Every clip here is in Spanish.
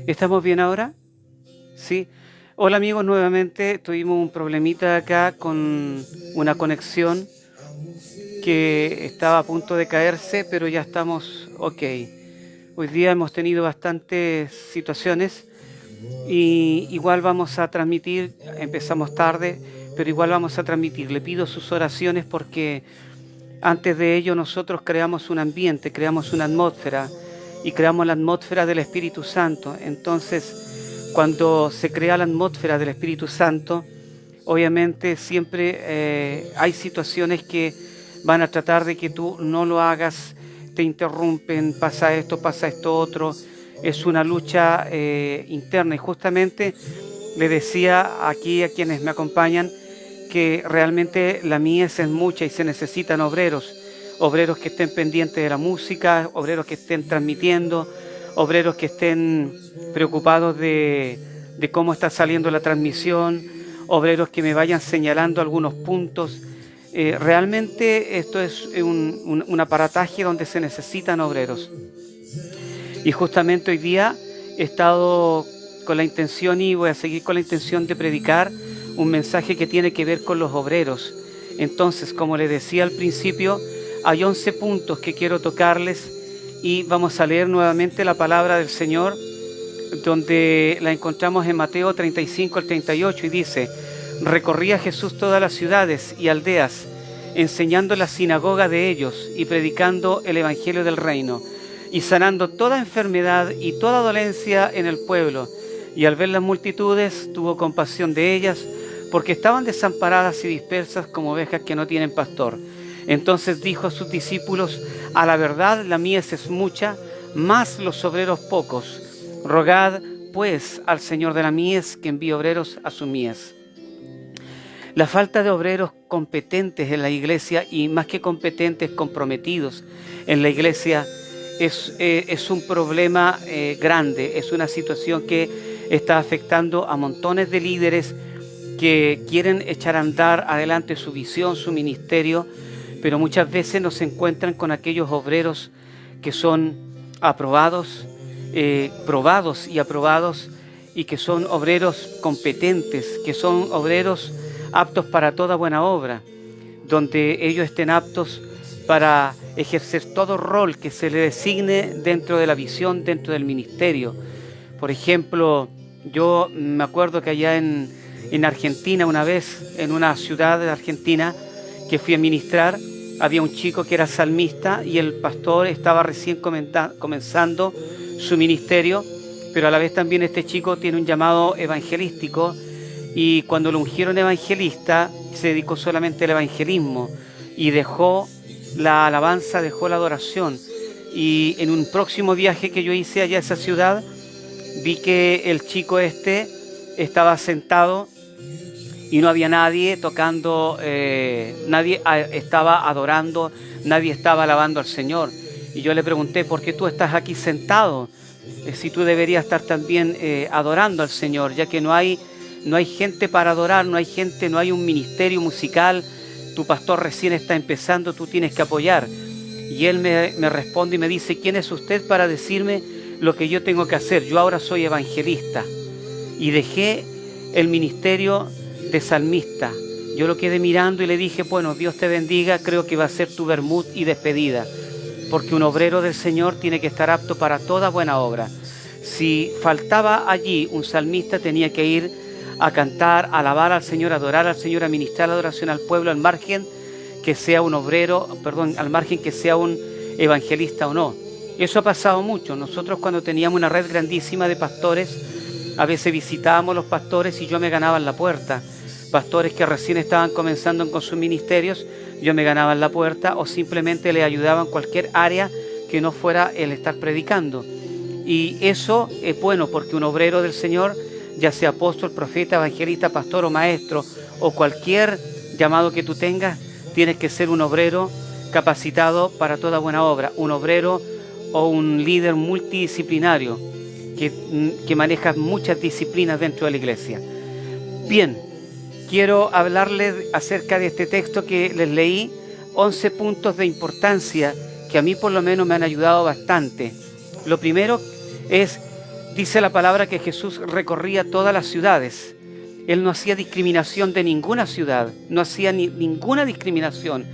¿Estamos bien ahora? Sí. Hola amigos, nuevamente tuvimos un problemita acá con una conexión que estaba a punto de caerse, pero ya estamos ok. Hoy día hemos tenido bastantes situaciones y igual vamos a transmitir, empezamos tarde, pero igual vamos a transmitir. Le pido sus oraciones porque antes de ello nosotros creamos un ambiente, creamos una atmósfera y creamos la atmósfera del Espíritu Santo. Entonces, cuando se crea la atmósfera del Espíritu Santo, obviamente siempre hay situaciones que van a tratar de que tú no lo hagas, te interrumpen, pasa esto otro. Es una lucha interna y justamente le decía aquí a quienes me acompañan que realmente la mies es mucha y se necesitan obreros, obreros que estén pendientes de la música, obreros que estén transmitiendo, obreros que estén preocupados de cómo está saliendo la transmisión, obreros que me vayan señalando algunos puntos. Realmente esto es un aparataje donde se necesitan obreros. Y justamente hoy día he estado con la intención y voy a seguir con la intención de predicar un mensaje que tiene que ver con los obreros. Entonces, como les decía al principio, hay 11 puntos que quiero tocarles y vamos a leer nuevamente la palabra del Señor, donde la encontramos en Mateo 35 al 38 y dice: recorría Jesús todas las ciudades y aldeas, enseñando en la sinagoga de ellos y predicando el evangelio del reino, y sanando toda enfermedad y toda dolencia en el pueblo. Y al ver las multitudes, tuvo compasión de ellas, porque estaban desamparadas y dispersas como ovejas que no tienen pastor. Entonces dijo a sus discípulos: a la verdad la mies es mucha, mas los obreros pocos. Rogad, pues, al Señor de la mies que envíe obreros a su mies. La falta de obreros competentes en la iglesia, y más que competentes, comprometidos en la iglesia, es un problema grande, es una situación que está afectando a montones de líderes que quieren echar a andar adelante su visión, su ministerio, pero muchas veces no se encuentran con aquellos obreros que son aprobados, probados y aprobados, y que son obreros competentes, que son obreros aptos para toda buena obra, donde ellos estén aptos para ejercer todo rol que se le designe dentro de la visión, dentro del ministerio. Por ejemplo, yo me acuerdo que allá en Argentina, una vez, en una ciudad de Argentina que fui a ministrar, había un chico que era salmista y el pastor estaba recién comenzando su ministerio, pero a la vez también este chico tiene un llamado evangelístico, y cuando lo ungieron evangelista se dedicó solamente al evangelismo y dejó la alabanza, dejó la adoración. Y en un próximo viaje que yo hice allá a esa ciudad, vi que el chico este estaba sentado y no había nadie tocando, nadie estaba adorando, nadie estaba alabando al Señor. Y yo le pregunté: ¿por qué tú estás aquí sentado? Si tú deberías estar también adorando al Señor, ya que no hay gente para adorar, no hay gente, no hay un ministerio musical, tu pastor recién está empezando, tú tienes que apoyar. Y él me responde y me dice: ¿quién es usted para decirme lo que yo tengo que hacer? Yo ahora soy evangelista. Y dejé el ministerio de salmista. Yo lo quedé mirando y le dije: bueno, Dios te bendiga, creo que va a ser tu vermut y despedida, porque un obrero del Señor tiene que estar apto para toda buena obra. Si faltaba allí un salmista, tenía que ir a cantar, a alabar al Señor, a adorar al Señor, a ministrar la adoración al pueblo, al margen que sea un obrero, al margen que sea un evangelista o no. Eso ha pasado mucho. Nosotros, cuando teníamos una red grandísima de pastores, a veces visitábamos los pastores y yo me ganaba en la puerta. Pastores que recién estaban comenzando con sus ministerios, yo me ganaba en la puerta, o simplemente le ayudaba en cualquier área que no fuera el estar predicando. Y eso es bueno, porque un obrero del Señor, ya sea apóstol, profeta, evangelista, pastor o maestro, o cualquier llamado que tú tengas, tienes que ser un obrero capacitado para toda buena obra, un obrero o un líder multidisciplinario que maneja muchas disciplinas dentro de la iglesia. Bien, quiero hablarles acerca de este texto que les leí, 11 puntos de importancia que a mí por lo menos me han ayudado bastante. Lo primero es, dice la palabra que Jesús recorría todas las ciudades. Él no hacía discriminación de ninguna ciudad, no hacía ninguna discriminación.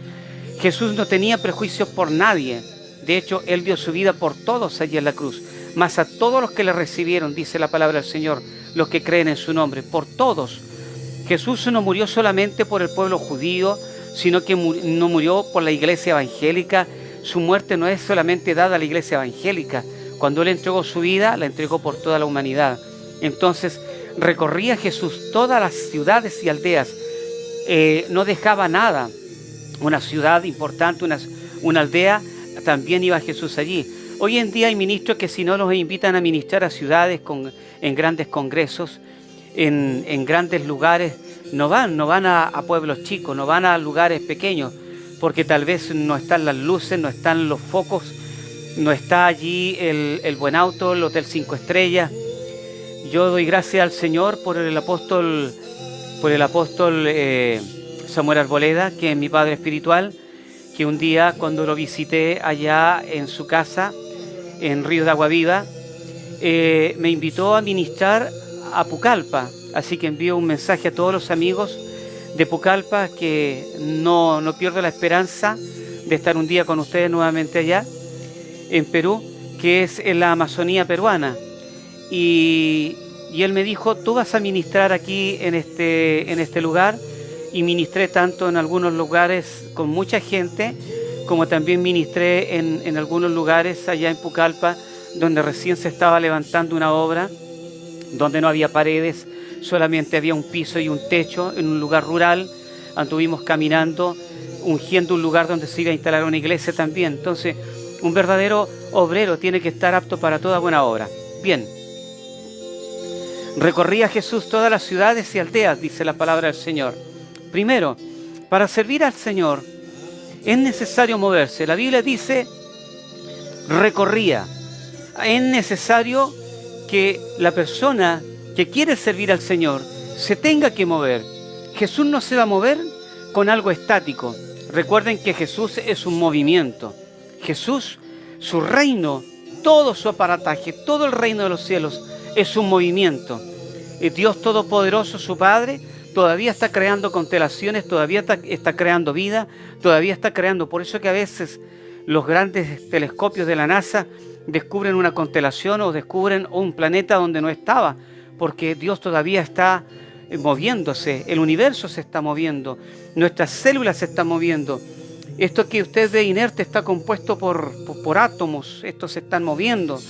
Jesús no tenía prejuicios por nadie. De hecho, Él dio su vida por todos allí en la cruz. Mas a todos los que le recibieron, dice la palabra del Señor, los que creen en su nombre, por todos. Jesús no murió solamente por el pueblo judío, sino que no murió por la iglesia evangélica. Su muerte no es solamente dada a la iglesia evangélica. Cuando Él entregó su vida, la entregó por toda la humanidad. Entonces, recorría Jesús todas las ciudades y aldeas. No dejaba nada. Una ciudad importante, una aldea, también iba Jesús allí. Hoy en día hay ministros que si no los invitan a ministrar a ciudades en grandes congresos, en grandes lugares, no van a pueblos chicos, no van a lugares pequeños, porque tal vez no están las luces, no están los focos, no está allí el buen auto, el Hotel 5 estrellas. Yo doy gracias al Señor por el apóstol Samuel Arboleda, que es mi padre espiritual, que un día cuando lo visité allá en su casa, en Río de Agua Viva, me invitó a ministrar a Pucallpa. Así que envío un mensaje a todos los amigos de Pucallpa que no pierdo la esperanza de estar un día con ustedes nuevamente allá en Perú, que es en la Amazonía peruana. Y él me dijo, tú vas a ministrar aquí en este lugar, y ministré tanto en algunos lugares con mucha gente, como también ministré en algunos lugares allá en Pucallpa, donde recién se estaba levantando una obra, donde no había paredes, solamente había un piso y un techo, en un lugar rural. Anduvimos caminando, ungiendo un lugar donde se iba a instalar una iglesia también. Entonces, un verdadero obrero tiene que estar apto para toda buena obra. Bien. Recorría Jesús todas las ciudades y aldeas, dice la palabra del Señor. Primero, para servir al Señor es necesario moverse. La Biblia dice, recorría. Es necesario que la persona que quiere servir al Señor se tenga que mover. Jesús no se va a mover con algo estático. Recuerden que Jesús es un movimiento. Jesús, su reino, todo su aparataje, todo el reino de los cielos es un movimiento. Dios Todopoderoso, su Padre, todavía está creando constelaciones, todavía está creando vida, todavía está creando. Por eso que a veces los grandes telescopios de la NASA descubren una constelación o descubren un planeta donde no estaba, porque Dios todavía está moviéndose, el universo se está moviendo, nuestras células se están moviendo. Esto que usted ve inerte está compuesto por átomos, estos se están moviendo,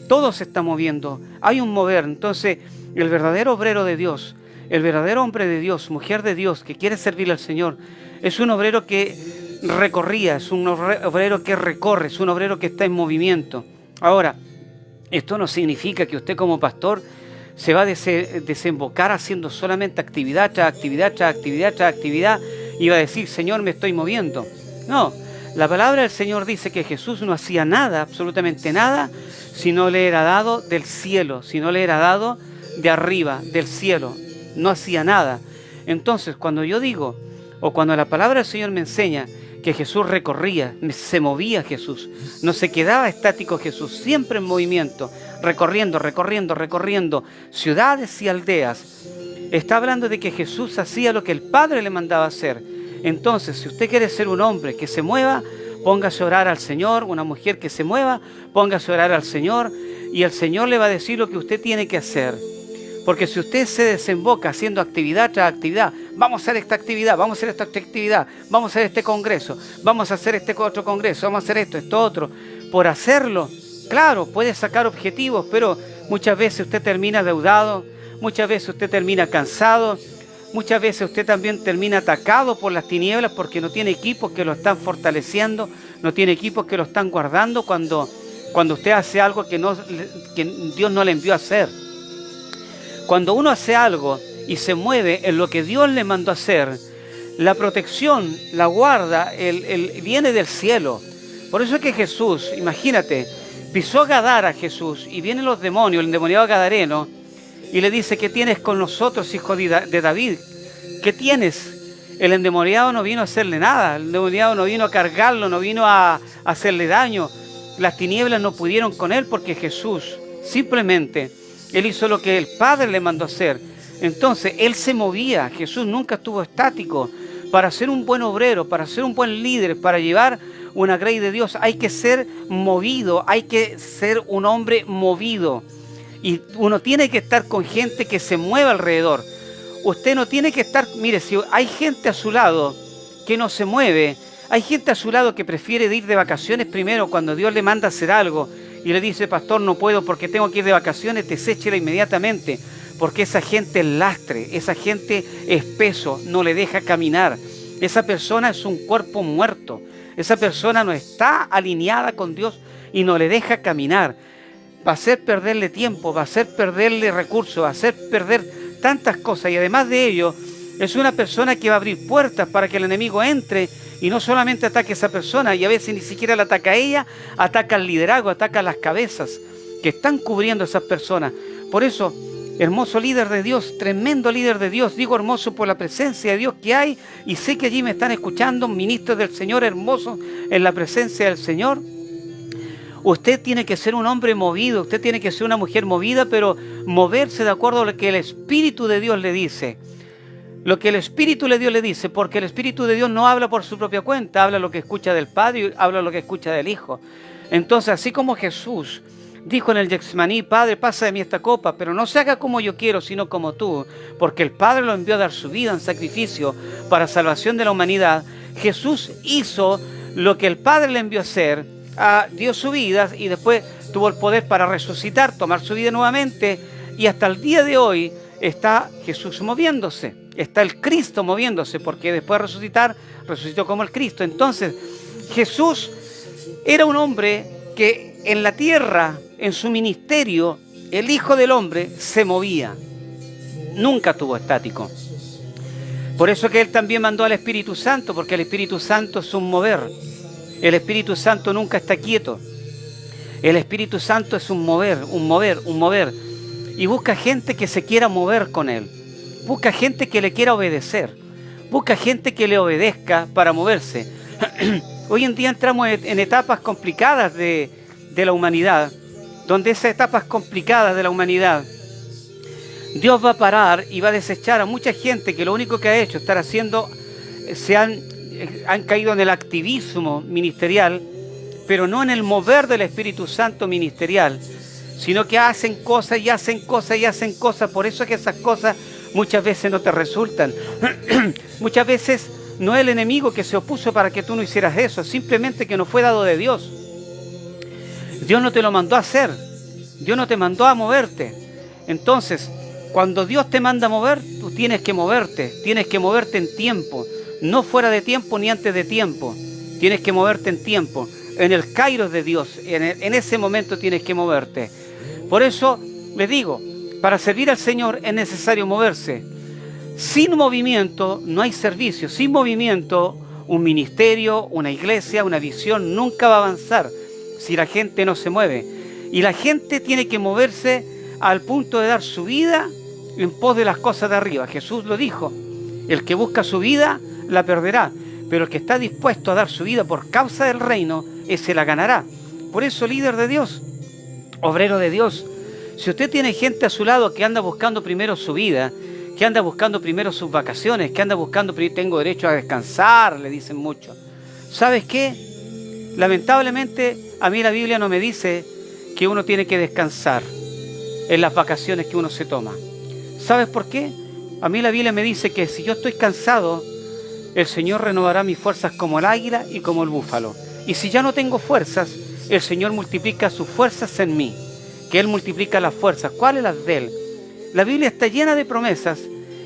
todo se está moviendo, hay un mover. Entonces, el verdadero obrero de Dios, el verdadero hombre de Dios, mujer de Dios, que quiere servirle al Señor, es un obrero que recorría, es un obrero que recorre, es un obrero que está en movimiento. Ahora, esto no significa que usted como pastor se va a desembocar haciendo solamente actividad tras actividad, tras actividad, tras actividad, y va a decir, Señor, me estoy moviendo. No, la palabra del Señor dice que Jesús no hacía nada, absolutamente nada, si no le era dado del cielo, si no le era dado de arriba, del cielo. No hacía nada. Entonces, cuando yo digo, o cuando la palabra del Señor me enseña que Jesús recorría, se movía Jesús, no se quedaba estático Jesús, siempre en movimiento, recorriendo ciudades y aldeas. Está hablando de que Jesús hacía lo que el Padre le mandaba hacer. Entonces, si usted quiere ser un hombre que se mueva, póngase a orar al Señor, una mujer que se mueva, póngase a orar al Señor, y el Señor le va a decir lo que usted tiene que hacer. Porque si usted se desemboca haciendo actividad tras actividad, vamos a hacer esta actividad, vamos a hacer esta actividad, vamos a hacer este congreso, vamos a hacer este otro congreso, vamos a hacer esto otro, por hacerlo, claro, puede sacar objetivos, pero muchas veces usted termina endeudado, muchas veces usted termina cansado, muchas veces usted también termina atacado por las tinieblas porque no tiene equipos que lo están fortaleciendo, no tiene equipos que lo están guardando cuando usted hace algo que Dios no le envió a hacer. Cuando uno hace algo y se mueve en lo que Dios le mandó a hacer, la protección, la guarda, viene del cielo. Por eso es que Jesús, imagínate, pisó Gadara Jesús y vienen los demonios, el endemoniado gadareno, y le dice, ¿qué tienes con nosotros, hijo de David? ¿Qué tienes? El endemoniado no vino a hacerle nada, el endemoniado no vino a cargarlo, no vino a hacerle daño. Las tinieblas no pudieron con él porque Jesús simplemente, él hizo lo que el Padre le mandó hacer. Entonces, él se movía. Jesús nunca estuvo estático. Para ser un buen obrero, para ser un buen líder, para llevar una grey de Dios, hay que ser movido, hay que ser un hombre movido. Y uno tiene que estar con gente que se mueva alrededor. Usted no tiene que estar, mire, si hay gente a su lado que no se mueve, hay gente a su lado que prefiere ir de vacaciones primero cuando Dios le manda a hacer algo y le dice, pastor, no puedo porque tengo que ir de vacaciones, deséchela inmediatamente, porque esa gente es lastre, esa gente es peso, no le deja caminar. Esa persona es un cuerpo muerto, esa persona no está alineada con Dios y no le deja caminar. Va a hacer perderle tiempo, va a hacer perderle recursos, va a hacer perder tantas cosas, y además de ello, es una persona que va a abrir puertas para que el enemigo entre y no solamente ataque a esa persona, y a veces ni siquiera la ataca a ella, ataca al liderazgo, ataca a las cabezas que están cubriendo a esas personas. Por eso, hermoso líder de Dios, tremendo líder de Dios, digo hermoso por la presencia de Dios que hay, y sé que allí me están escuchando ministros del Señor hermosos en la presencia del Señor. Usted tiene que ser un hombre movido, usted tiene que ser una mujer movida, pero moverse de acuerdo a lo que el Espíritu de Dios le dice. Lo que el Espíritu de Dios le dice, porque el Espíritu de Dios no habla por su propia cuenta, habla lo que escucha del Padre y habla lo que escucha del Hijo. Entonces, así como Jesús dijo en el Getsemaní, Padre, pasa de mí esta copa, pero no se haga como yo quiero, sino como tú, porque el Padre lo envió a dar su vida en sacrificio para salvación de la humanidad. Jesús hizo lo que el Padre le envió a hacer, dio su vida y después tuvo el poder para resucitar, tomar su vida nuevamente, y hasta el día de hoy está Jesús moviéndose, está el Cristo moviéndose, porque después de resucitar, resucitó como el Cristo. Entonces, Jesús era un hombre que en la tierra, en su ministerio, el Hijo del Hombre se movía, nunca estuvo estático. Por eso que Él también mandó al Espíritu Santo, porque el Espíritu Santo es un mover. El Espíritu Santo nunca está quieto. El Espíritu Santo es un mover, un mover, un mover. Y busca gente que se quiera mover con Él. Busca gente que le quiera obedecer. Busca gente que le obedezca para moverse. Hoy en día entramos en etapas complicadas de la humanidad, donde esas etapas complicadas de la humanidad, Dios va a parar y va a desechar a mucha gente que lo único que ha hecho es estar haciendo, han caído en el activismo ministerial, pero no en el mover del Espíritu Santo ministerial, sino que hacen cosas y hacen cosas y hacen cosas. Por eso es que esas cosas muchas veces no te resultan. Muchas veces no es el enemigo que se opuso para que tú no hicieras eso, simplemente que no fue dado de Dios. Dios no te lo mandó a hacer, Dios no te mandó a moverte. Entonces, cuando Dios te manda a mover, tú tienes que moverte en tiempo, no fuera de tiempo ni antes de tiempo. Tienes que moverte en tiempo, en el kairos de Dios, en ese momento tienes que moverte. Por eso les digo, para servir al Señor es necesario moverse. Sin movimiento no hay servicio, sin movimiento un ministerio, una iglesia, una visión nunca va a avanzar si la gente no se mueve. Y la gente tiene que moverse al punto de dar su vida en pos de las cosas de arriba. Jesús lo dijo, el que busca su vida la perderá, pero el que está dispuesto a dar su vida por causa del reino, ese la ganará. Por eso, líder de Dios, obrero de Dios, si usted tiene gente a su lado que anda buscando primero su vida, que anda buscando primero sus vacaciones, que anda buscando, tengo derecho a descansar, le dicen mucho. ¿Sabes qué? Lamentablemente, a mí la Biblia no me dice que uno tiene que descansar en las vacaciones que uno se toma. ¿Sabes por qué? A mí la Biblia me dice que si yo estoy cansado, el Señor renovará mis fuerzas como el águila y como el búfalo. Y si ya no tengo fuerzas, el Señor multiplica sus fuerzas en mí, que Él multiplica las fuerzas. ¿Cuáles las de Él? La Biblia está llena de promesas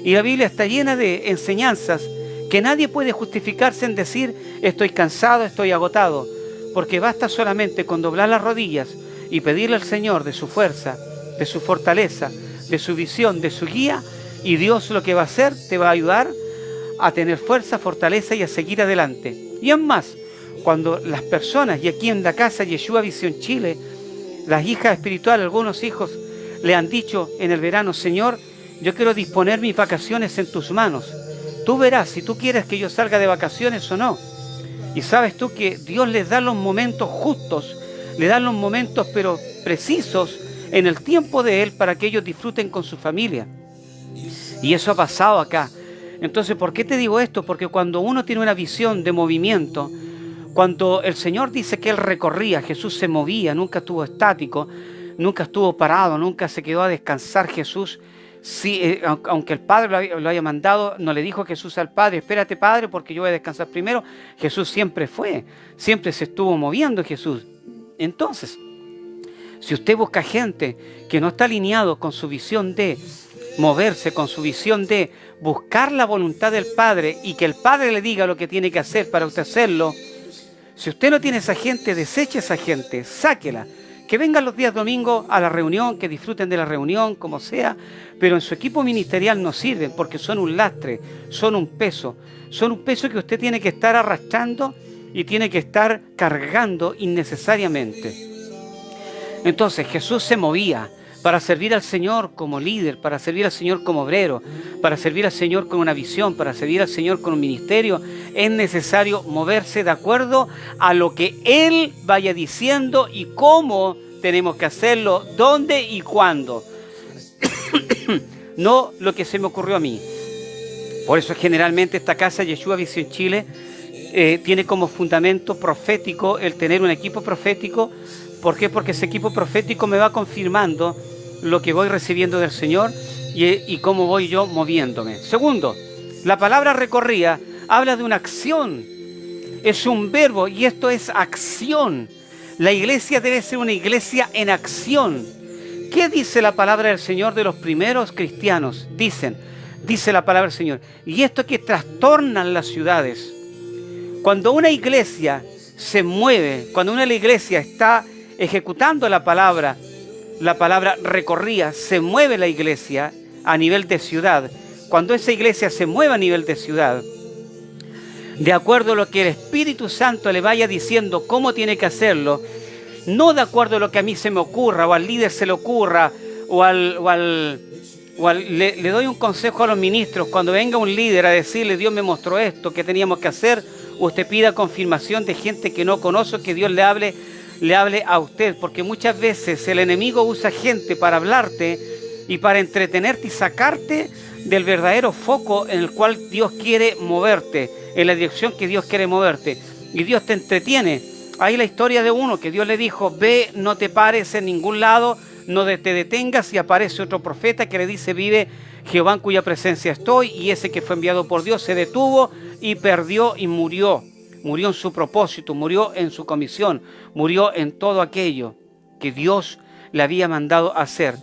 y la Biblia está llena de enseñanzas que nadie puede justificarse en decir estoy cansado, estoy agotado, porque basta solamente con doblar las rodillas y pedirle al Señor de su fuerza, de su fortaleza, de su visión, de su guía, y Dios lo que va a hacer te va a ayudar a tener fuerza, fortaleza y a seguir adelante. Y es más, cuando las personas, y aquí en la casa Yeshua Visión Chile, las hijas espirituales, algunos hijos, le han dicho en el verano, Señor, yo quiero disponer mis vacaciones en tus manos. Tú verás si tú quieres que yo salga de vacaciones o no. Y sabes tú que Dios les da los momentos justos, le da los momentos pero precisos en el tiempo de Él para que ellos disfruten con su familia. Y eso ha pasado acá. Entonces, ¿por qué te digo esto? Porque cuando uno tiene una visión de movimiento, cuando el Señor dice que Él recorría, Jesús se movía, nunca estuvo estático, nunca estuvo parado, nunca se quedó a descansar Jesús. Sí, aunque el Padre lo haya mandado, no le dijo Jesús al Padre, espérate Padre porque yo voy a descansar primero. Jesús siempre fue, siempre se estuvo moviendo Jesús. Entonces, si usted busca gente que no está alineado con su visión de moverse, con su visión de buscar la voluntad del Padre y que el Padre le diga lo que tiene que hacer para usted hacerlo, si usted no tiene esa gente, deseche esa gente, sáquela. Que vengan los días domingos a la reunión, que disfruten de la reunión, como sea, pero en su equipo ministerial no sirven porque son un lastre, son un peso que usted tiene que estar arrastrando y tiene que estar cargando innecesariamente. Entonces Jesús se movía para servir al Señor como líder, para servir al Señor como obrero, para servir al Señor con una visión, para servir al Señor con un ministerio. Es necesario moverse de acuerdo a lo que Él vaya diciendo y cómo tenemos que hacerlo, dónde y cuándo. No lo que se me ocurrió a mí. Por eso generalmente esta casa Yeshua Visión Chile tiene como fundamento profético el tener un equipo profético. ¿Por qué? Porque ese equipo profético me va confirmando lo que voy recibiendo del Señor y cómo voy yo moviéndome. Segundo, la palabra recorría habla de una acción. Es un verbo y esto es acción. La iglesia debe ser una iglesia en acción. ¿Qué dice la palabra del Señor de los primeros cristianos? Dice la palabra del Señor. Y esto que trastornan las ciudades. Cuando una iglesia se mueve, cuando una iglesia está ejecutando la palabra recorría, se mueve la iglesia a nivel de ciudad. Cuando esa iglesia se mueve a nivel de ciudad, de acuerdo a lo que el Espíritu Santo le vaya diciendo cómo tiene que hacerlo, no de acuerdo a lo que a mí se me ocurra, o al líder se le ocurra, le doy un consejo a los ministros, cuando venga un líder a decirle, Dios me mostró esto, ¿qué teníamos que hacer? Usted pida confirmación de gente que no conoce, que Dios le hable a usted, porque muchas veces el enemigo usa gente para hablarte y para entretenerte y sacarte del verdadero foco en el cual Dios quiere moverte, en la dirección que Dios quiere moverte, y Dios te entretiene. Hay la historia de uno que Dios le dijo, ve, no te pares en ningún lado, no te detengas, y aparece otro profeta que le dice, vive Jehová en cuya presencia estoy, y ese que fue enviado por Dios se detuvo y perdió y murió. Murió en su propósito, murió en su comisión, murió en todo aquello que Dios le había mandado hacer.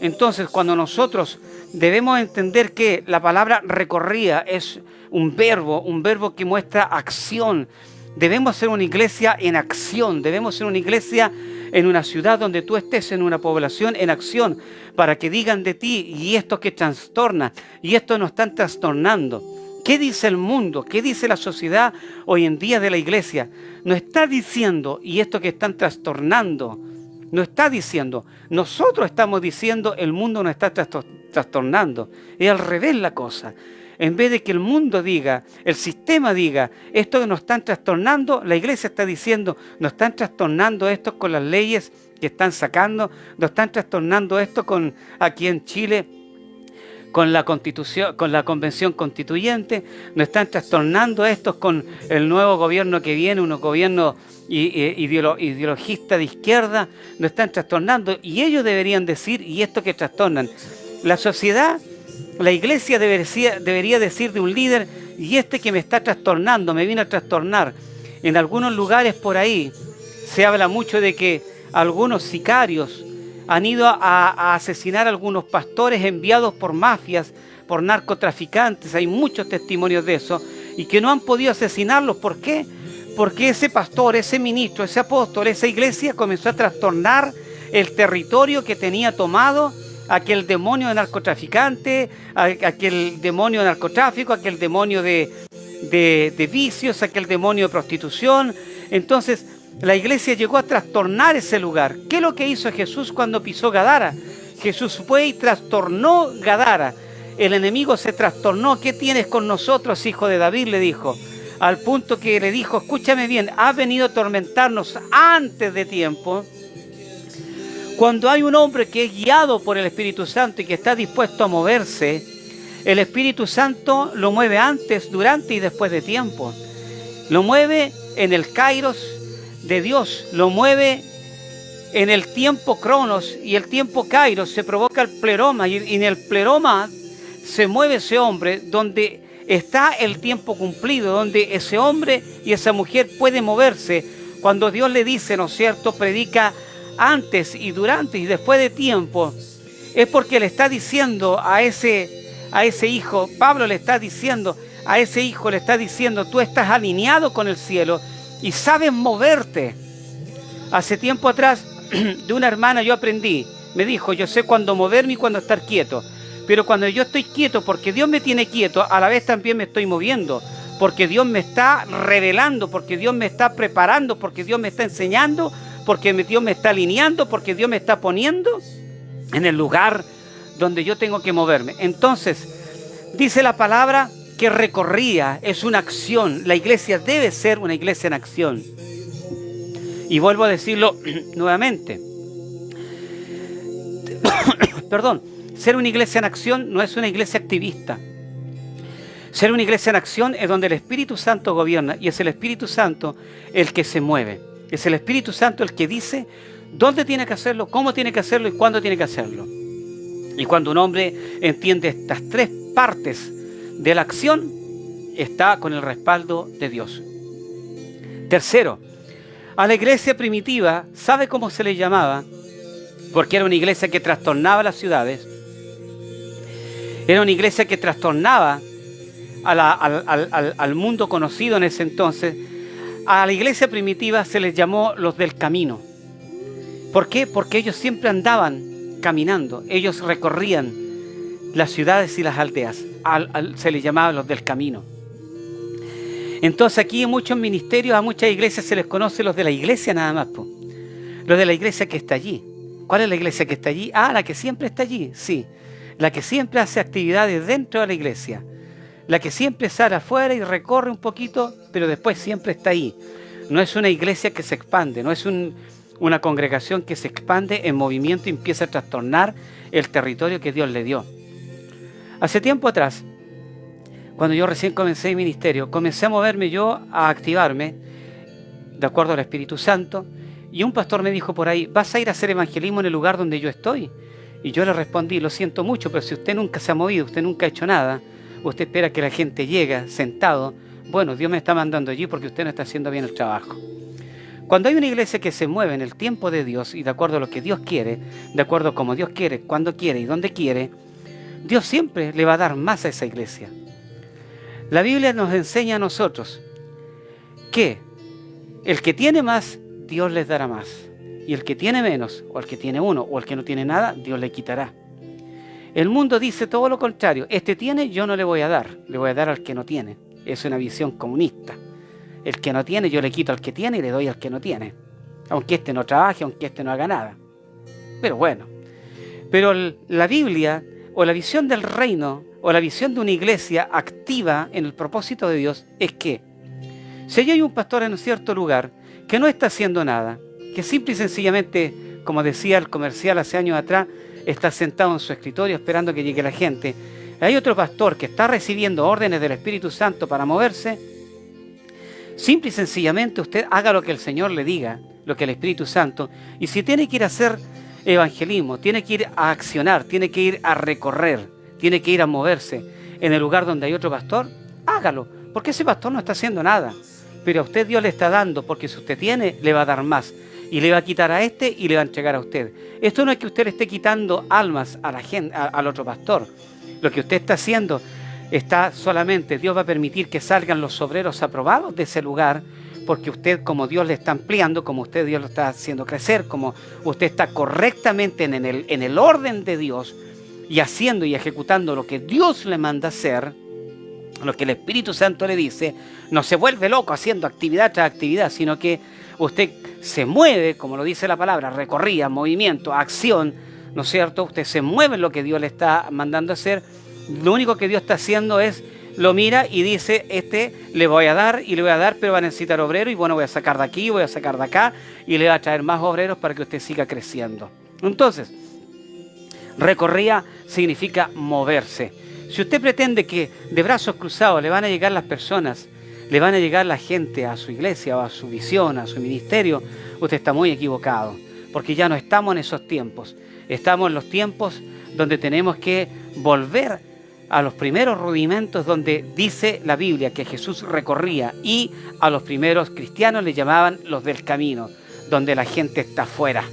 Entonces, cuando nosotros debemos entender que la palabra recorría es un verbo que muestra acción. Debemos ser una iglesia en acción, debemos ser una iglesia en una ciudad donde tú estés, en una población en acción, para que digan de ti, y esto que trastorna, y esto nos están trastornando. ¿Qué dice el mundo? ¿Qué dice la sociedad hoy en día de la iglesia? Nos está diciendo, y esto que están trastornando, no está diciendo, nosotros estamos diciendo, el mundo nos está trastornando. Es al revés la cosa. En vez de que el mundo diga, el sistema diga, esto que nos están trastornando, la iglesia está diciendo, nos están trastornando esto con las leyes que están sacando, nos están trastornando esto con aquí en Chile, con la Constitución, con la Convención Constituyente, nos están trastornando estos con el nuevo gobierno que viene, un gobierno ideologista de izquierda, nos están trastornando, y ellos deberían decir, y esto que trastornan, la sociedad, la iglesia debería decir de un líder, y este que me está trastornando, me viene a trastornar. En algunos lugares por ahí se habla mucho de que algunos sicarios han ido a asesinar a algunos pastores enviados por mafias, por narcotraficantes. Hay muchos testimonios de eso, y que no han podido asesinarlos. ¿Por qué? Porque ese pastor, ese ministro, ese apóstol, esa iglesia comenzó a trastornar el territorio que tenía tomado aquel demonio de narcotraficante, aquel demonio de narcotráfico, aquel demonio de vicios, aquel demonio de prostitución. Entonces la iglesia llegó a trastornar ese lugar. ¿Qué es lo que hizo Jesús cuando pisó Gadara? Jesús fue y trastornó Gadara. El enemigo se trastornó. ¿Qué tienes con nosotros, hijo de David?, le dijo. Al punto que le dijo, escúchame bien, has venido a atormentarnos antes de tiempo. Cuando hay un hombre que es guiado por el Espíritu Santo y que está dispuesto a moverse, el Espíritu Santo lo mueve antes, durante y después de tiempo. Lo mueve en el kairos de Dios, lo mueve en el tiempo cronos, y el tiempo kairos se provoca el pleroma, y en el pleroma se mueve ese hombre donde está el tiempo cumplido, donde ese hombre y esa mujer pueden moverse. Cuando Dios le dice, ¿no es cierto?, predica antes y durante y después de tiempo, es porque le está diciendo a ese hijo, Pablo le está diciendo a ese hijo, le está diciendo, tú estás alineado con el cielo y sabes moverte. Hace tiempo atrás, de una hermana yo aprendí, me dijo, yo sé cuándo moverme y cuándo estar quieto, pero cuando yo estoy quieto, porque Dios me tiene quieto, a la vez también me estoy moviendo, porque Dios me está revelando, porque Dios me está preparando, porque Dios me está enseñando, porque Dios me está alineando, porque Dios me está poniendo en el lugar donde yo tengo que moverme. Entonces, dice la palabra que recorría, es una acción. La iglesia debe ser una iglesia en acción. Y vuelvo a decirlo nuevamente. Perdón, ser una iglesia en acción no es una iglesia activista. Ser una iglesia en acción es donde el Espíritu Santo gobierna, y es el Espíritu Santo el que se mueve. Es el Espíritu Santo el que dice dónde tiene que hacerlo, cómo tiene que hacerlo y cuándo tiene que hacerlo. Y cuando un hombre entiende estas tres partes de la acción, está con el respaldo de Dios. Tercero, a la iglesia primitiva, ¿sabe cómo se le llamaba? Porque era una iglesia que trastornaba las ciudades. Era una iglesia que trastornaba al mundo conocido en ese entonces. A la iglesia primitiva se les llamó los del camino. ¿Por qué? Porque ellos siempre andaban caminando. Ellos recorrían las ciudades y las aldeas. Se les llamaba los del camino. Entonces aquí en muchos ministerios, a muchas iglesias se les conoce los de la iglesia nada más, po. Los de la iglesia que está allí. ¿Cuál es la iglesia que está allí? Ah, la que siempre está allí, sí. La que siempre hace actividades dentro de la iglesia. La que siempre sale afuera y recorre un poquito, pero después siempre está ahí. No es una iglesia que se expande, no es una congregación que se expande en movimiento y empieza a trastornar el territorio que Dios le dio. Hace tiempo atrás, cuando yo recién comencé mi ministerio, comencé a moverme yo, a activarme, de acuerdo al Espíritu Santo, y un pastor me dijo por ahí, ¿vas a ir a hacer evangelismo en el lugar donde yo estoy? Y yo le respondí, lo siento mucho, pero si usted nunca se ha movido, usted nunca ha hecho nada, usted espera que la gente llegue sentado, bueno, Dios me está mandando allí porque usted no está haciendo bien el trabajo. Cuando hay una iglesia que se mueve en el tiempo de Dios y de acuerdo a lo que Dios quiere, de acuerdo a como Dios quiere, cuando quiere y donde quiere, Dios siempre le va a dar más a esa iglesia. La Biblia nos enseña a nosotros que el que tiene más, Dios les dará más. Y el que tiene menos, o el que tiene uno, o el que no tiene nada, Dios le quitará. El mundo dice todo lo contrario. Este tiene, yo no le voy a dar. Le voy a dar al que no tiene. Es una visión comunista. El que no tiene, yo le quito al que tiene y le doy al que no tiene. Aunque este no trabaje, aunque este no haga nada. Pero bueno. Pero la Biblia, o la visión del reino, o la visión de una iglesia activa en el propósito de Dios, es que si hay un pastor en un cierto lugar que no está haciendo nada, que simple y sencillamente, como decía el comercial hace años atrás, está sentado en su escritorio esperando que llegue la gente. Hay otro pastor que está recibiendo órdenes del Espíritu Santo para moverse. Simple y sencillamente usted haga lo que el Señor le diga, lo que el Espíritu Santo. Y si tiene que ir a hacer evangelismo, tiene que ir a accionar, tiene que ir a recorrer, tiene que ir a moverse en el lugar donde hay otro pastor, hágalo. Porque ese pastor no está haciendo nada. Pero a usted Dios le está dando, porque si usted tiene, le va a dar más. Y le va a quitar a este y le va a entregar a usted. Esto no es que usted le esté quitando almas a la gente, al otro pastor. Lo que usted está haciendo está solamente, Dios va a permitir que salgan los obreros aprobados de ese lugar, porque usted, como Dios le está ampliando, como usted Dios lo está haciendo crecer, como usted está correctamente en el orden de Dios y haciendo y ejecutando lo que Dios le manda hacer, lo que el Espíritu Santo le dice, no se vuelve loco haciendo actividad tras actividad, sino que usted se mueve, como lo dice la palabra, recorrida, movimiento, acción, ¿no es cierto? Usted se mueve en lo que Dios le está mandando hacer Lo único que Dios está haciendo es, lo mira y dice, le voy a dar y le voy a dar, pero va a necesitar obreros y bueno, voy a sacar de aquí, voy a sacar de acá y le voy a traer más obreros para que usted siga creciendo. Entonces, recorría significa moverse. Si usted pretende que de brazos cruzados le van a llegar las personas, le van a llegar la gente a su iglesia o a su visión, a su ministerio, usted está muy equivocado, porque ya no estamos en esos tiempos. Estamos en los tiempos donde tenemos que volver a los primeros rudimentos donde dice la Biblia que Jesús recorría, y a los primeros cristianos le llamaban los del camino, donde la gente está afuera.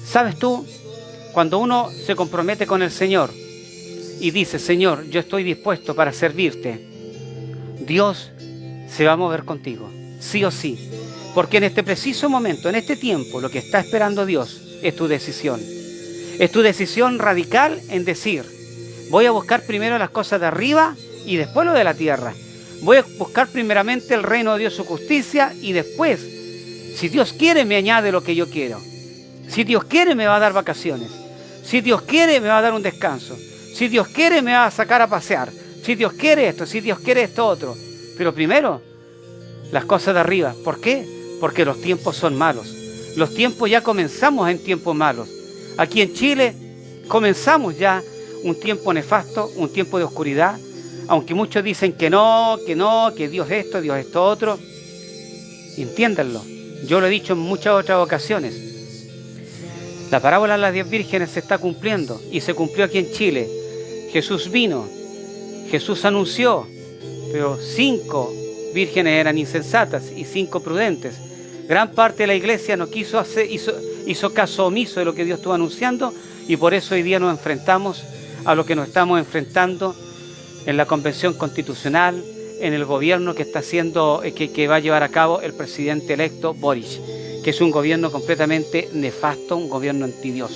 ¿Sabes tú? Cuando uno se compromete con el Señor y dice, Señor, yo estoy dispuesto para servirte, Dios se va a mover contigo, sí o sí. Porque en este preciso momento, en este tiempo, lo que está esperando Dios es tu decisión. Es tu decisión radical en decir, voy a buscar primero las cosas de arriba y después lo de la tierra. Voy a buscar primeramente el reino de Dios, su justicia, y después, si Dios quiere, me añade lo que yo quiero. Si Dios quiere, me va a dar vacaciones. Si Dios quiere, me va a dar un descanso. Si Dios quiere, me va a sacar a pasear. Si Dios quiere esto, si Dios quiere esto otro. Pero primero, las cosas de arriba. ¿Por qué? Porque los tiempos son malos. Los tiempos ya comenzamos en tiempos malos. Aquí en Chile comenzamos ya un tiempo nefasto, un tiempo de oscuridad. Aunque muchos dicen que no, que Dios esto otro. Entiéndanlo. Yo lo he dicho en muchas otras ocasiones. La parábola de las 10 vírgenes se está cumpliendo y se cumplió aquí en Chile. Jesús vino, Jesús anunció, pero 5 vírgenes eran insensatas y 5 prudentes. Gran parte de la iglesia no quiso hizo caso omiso de lo que Dios estuvo anunciando, y por eso hoy día nos enfrentamos a lo que nos estamos enfrentando en la Convención Constitucional, en el gobierno que está haciendo, que va a llevar a cabo el presidente electo Boric, que es un gobierno completamente nefasto, un gobierno antidios.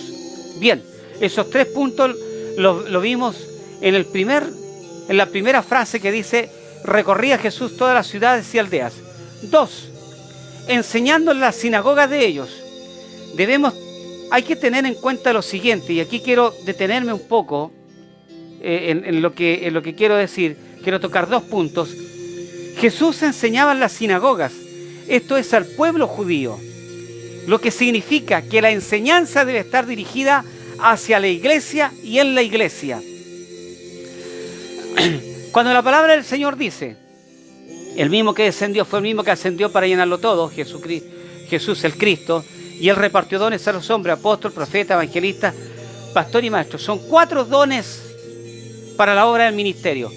Bien, esos 3 puntos lo vimos en la primera frase que dice, recorría Jesús todas las ciudades y aldeas. 2, enseñando en las sinagogas de ellos. Hay que tener en cuenta lo siguiente, y aquí quiero detenerme un poco en lo que quiero decir. Quiero tocar 2 puntos. Jesús enseñaba en las sinagogas, esto es al pueblo judío, lo que significa que la enseñanza debe estar dirigida hacia la iglesia y en la iglesia. Cuando la palabra del Señor dice, el mismo que descendió fue el mismo que ascendió para llenarlo todo, Jesús el Cristo, y Él repartió dones a los hombres, apóstol, profeta, evangelista, pastor y maestro. Son 4 dones para la obra del ministerio.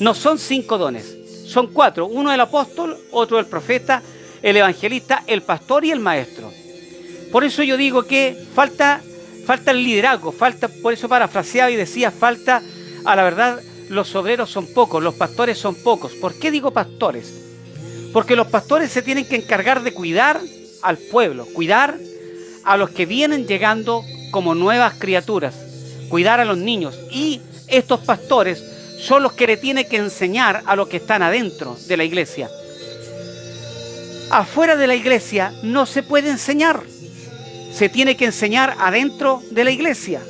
No son 5 dones, son 4. Uno del apóstol, otro del profeta, el evangelista, el pastor y el maestro. Por eso yo digo que falta el liderazgo, por eso parafraseaba y decía, falta, a la verdad, los obreros son pocos, los pastores son pocos. ¿Por qué digo pastores? Porque los pastores se tienen que encargar de cuidar al pueblo, cuidar a los que vienen llegando como nuevas criaturas, cuidar a los niños. Y estos pastores son los que le tienen que enseñar a los que están adentro de la iglesia. Afuera de la iglesia no se puede enseñar. Se tiene que enseñar adentro de la iglesia.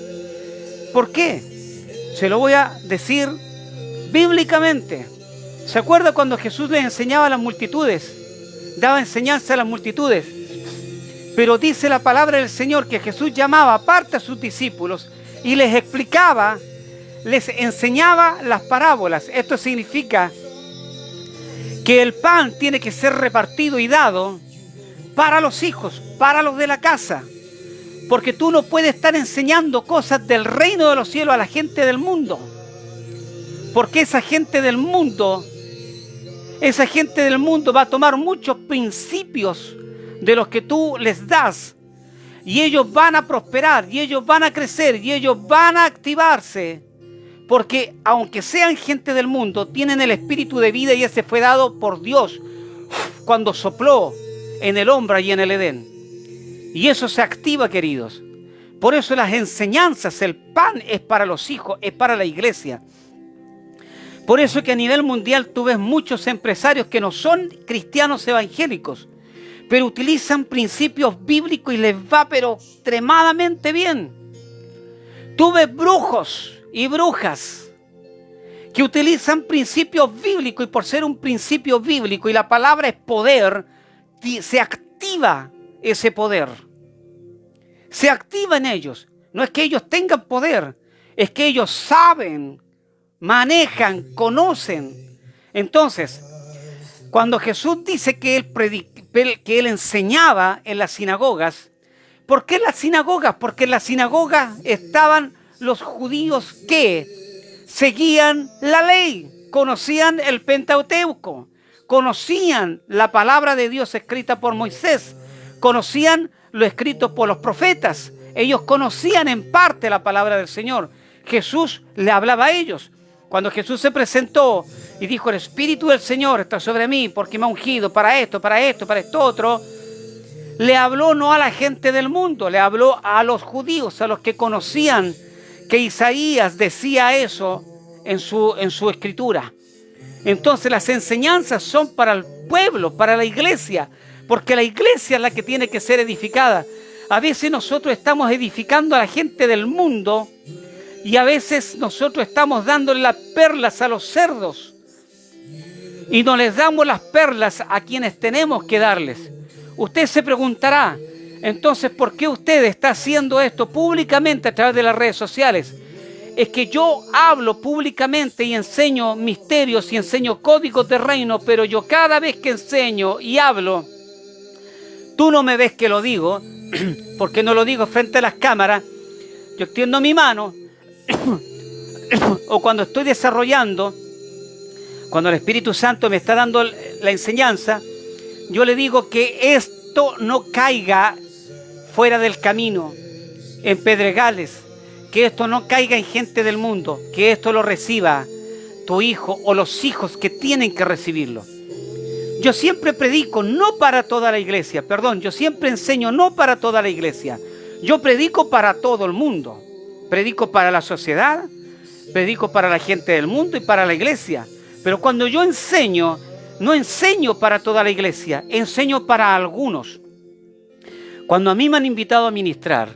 ¿Por qué? Se lo voy a decir bíblicamente. ¿Se acuerda cuando Jesús les enseñaba a las multitudes? Daba enseñanza a las multitudes. Pero dice la palabra del Señor que Jesús llamaba aparte a sus discípulos y les explicaba, les enseñaba las parábolas. Esto significa que el pan tiene que ser repartido y dado para los hijos, para los de la casa. Porque tú no puedes estar enseñando cosas del reino de los cielos a la gente del mundo. Porque esa gente del mundo va a tomar muchos principios de los que tú les das. Y ellos van a prosperar, y ellos van a crecer, y ellos van a activarse. Porque aunque sean gente del mundo, tienen el espíritu de vida, y ese fue dado por Dios cuando sopló en el hombre y en el Edén. Y eso se activa, queridos. Por eso las enseñanzas, el pan es para los hijos, es para la iglesia. Por eso que a nivel mundial tú ves muchos empresarios que no son cristianos evangélicos, pero utilizan principios bíblicos y les va pero extremadamente bien. Tú ves brujos y brujas, que utilizan principios bíblicos, y por ser un principio bíblico y la palabra es poder, se activa ese poder. Se activa en ellos. No es que ellos tengan poder, es que ellos saben, manejan, conocen. Entonces, cuando Jesús dice que él enseñaba en las sinagogas, ¿por qué en las sinagogas? Porque en las sinagogas estaban los judíos que seguían la ley, conocían el Pentateuco, conocían la palabra de Dios escrita por Moisés, conocían lo escrito por los profetas. Ellos conocían en parte la palabra del Señor. Jesús le hablaba a ellos. Cuando Jesús se presentó y dijo: el Espíritu del Señor está sobre mí porque me ha ungido para esto, para esto otro, le habló no a la gente del mundo, le habló a los judíos, a los que conocían que Isaías decía eso en su escritura. Entonces las enseñanzas son para el pueblo, para la iglesia, porque la iglesia es la que tiene que ser edificada. A veces nosotros estamos edificando a la gente del mundo y a veces nosotros estamos dándole las perlas a los cerdos y no les damos las perlas a quienes tenemos que darles. Usted se preguntará, entonces, ¿por qué usted está haciendo esto públicamente a través de las redes sociales? Es que yo hablo públicamente y enseño misterios y enseño códigos de reino, pero yo cada vez que enseño y hablo, tú no me ves que lo digo, porque no lo digo frente a las cámaras. Yo extiendo mi mano o cuando estoy desarrollando, cuando el Espíritu Santo me está dando la enseñanza, yo le digo que esto no caiga fuera del camino, en pedregales, que esto no caiga en gente del mundo, que esto lo reciba tu hijo o los hijos que tienen que recibirlo. Yo siempre predico no para toda la iglesia, yo siempre enseño no para toda la iglesia. Yo predico para todo el mundo. Predico para la sociedad, predico para la gente del mundo y para la iglesia. Pero cuando yo enseño, no enseño para toda la iglesia, enseño para algunos. Cuando a mí me han invitado a ministrar,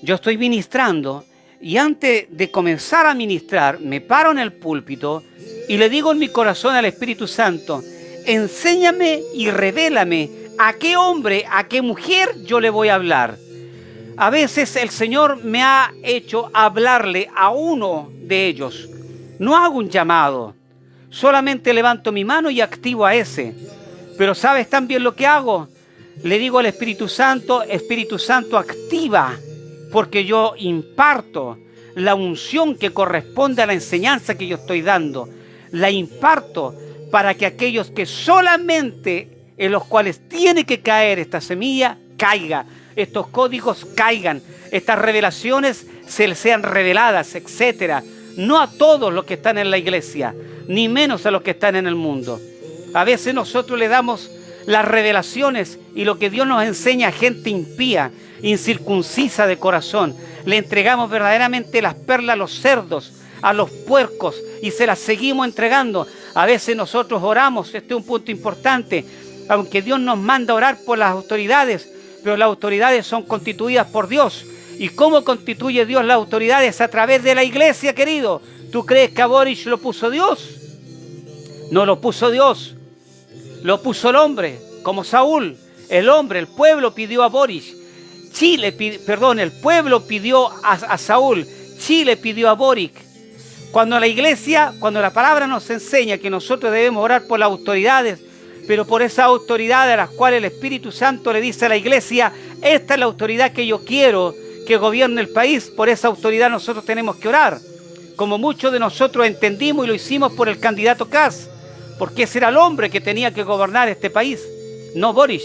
yo estoy ministrando y antes de comenzar a ministrar, me paro en el púlpito y le digo en mi corazón al Espíritu Santo: enséñame y revélame a qué hombre, a qué mujer yo le voy a hablar. A veces el Señor me ha hecho hablarle a uno de ellos. No hago un llamado, solamente levanto mi mano y activo a ese. Pero ¿sabes también lo que hago? Le digo al Espíritu Santo: Espíritu Santo, activa, porque yo imparto la unción que corresponde a la enseñanza que yo estoy dando. La imparto para que aquellos que solamente en los cuales tiene que caer esta semilla, caiga. Estos códigos caigan, estas revelaciones se les sean reveladas, etc. No a todos los que están en la iglesia, ni menos a los que están en el mundo. A veces nosotros le damos las revelaciones y lo que Dios nos enseña a gente impía, incircuncisa de corazón. Le entregamos verdaderamente las perlas a los cerdos, a los puercos, y se las seguimos entregando. A veces nosotros oramos, este es un punto importante, aunque Dios nos manda a orar por las autoridades, pero las autoridades son constituidas por Dios. ¿Y cómo constituye Dios las autoridades? A través de la iglesia, querido. ¿Tú crees que a Boric lo puso Dios? No lo puso Dios, lo puso el hombre, como Saúl. El hombre, el pueblo pidió a Boric. El pueblo pidió a Saúl. Chile pidió a Boric. Cuando la iglesia, cuando la palabra nos enseña que nosotros debemos orar por las autoridades, pero por esas autoridades a las cuales el Espíritu Santo le dice a la iglesia: esta es la autoridad que yo quiero que gobierne el país, por esa autoridad nosotros tenemos que orar. Como muchos de nosotros entendimos y lo hicimos por el candidato Kast, porque ese era el hombre que tenía que gobernar este país, no Boric.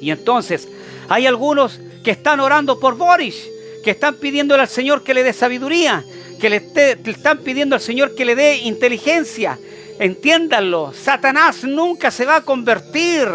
Y entonces hay algunos que están orando por Boric, que están pidiéndole al Señor que le dé sabiduría, que le están pidiendo al Señor que le dé inteligencia. Entiéndanlo, Satanás nunca se va a convertir.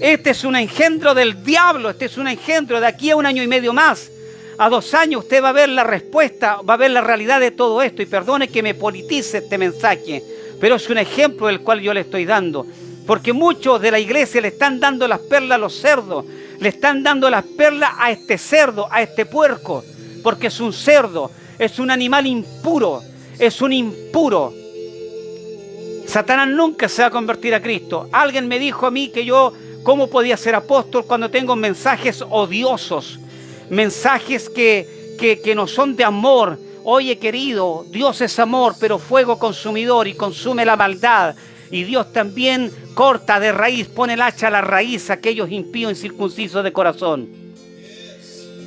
Este es un engendro del diablo, este es un engendro. De aquí a 1 año y medio más, a 2 años, usted va a ver la respuesta, va a ver la realidad de todo esto. Y perdone que me politice este mensaje, pero es un ejemplo del cual yo le estoy dando. Porque muchos de la iglesia le están dando las perlas a los cerdos, le están dando las perlas a este cerdo, a este puerco, porque es un cerdo. es un animal impuro, es un impuro. Satanás nunca se va a convertir a Cristo. Alguien me dijo a mí que yo, ¿cómo podía ser apóstol cuando tengo mensajes odiosos? Mensajes que no son de amor. Oye, querido, Dios es amor, pero fuego consumidor y consume la maldad. Y Dios también corta de raíz, pone el hacha a la raíz a aquellos impíos incircuncisos de corazón.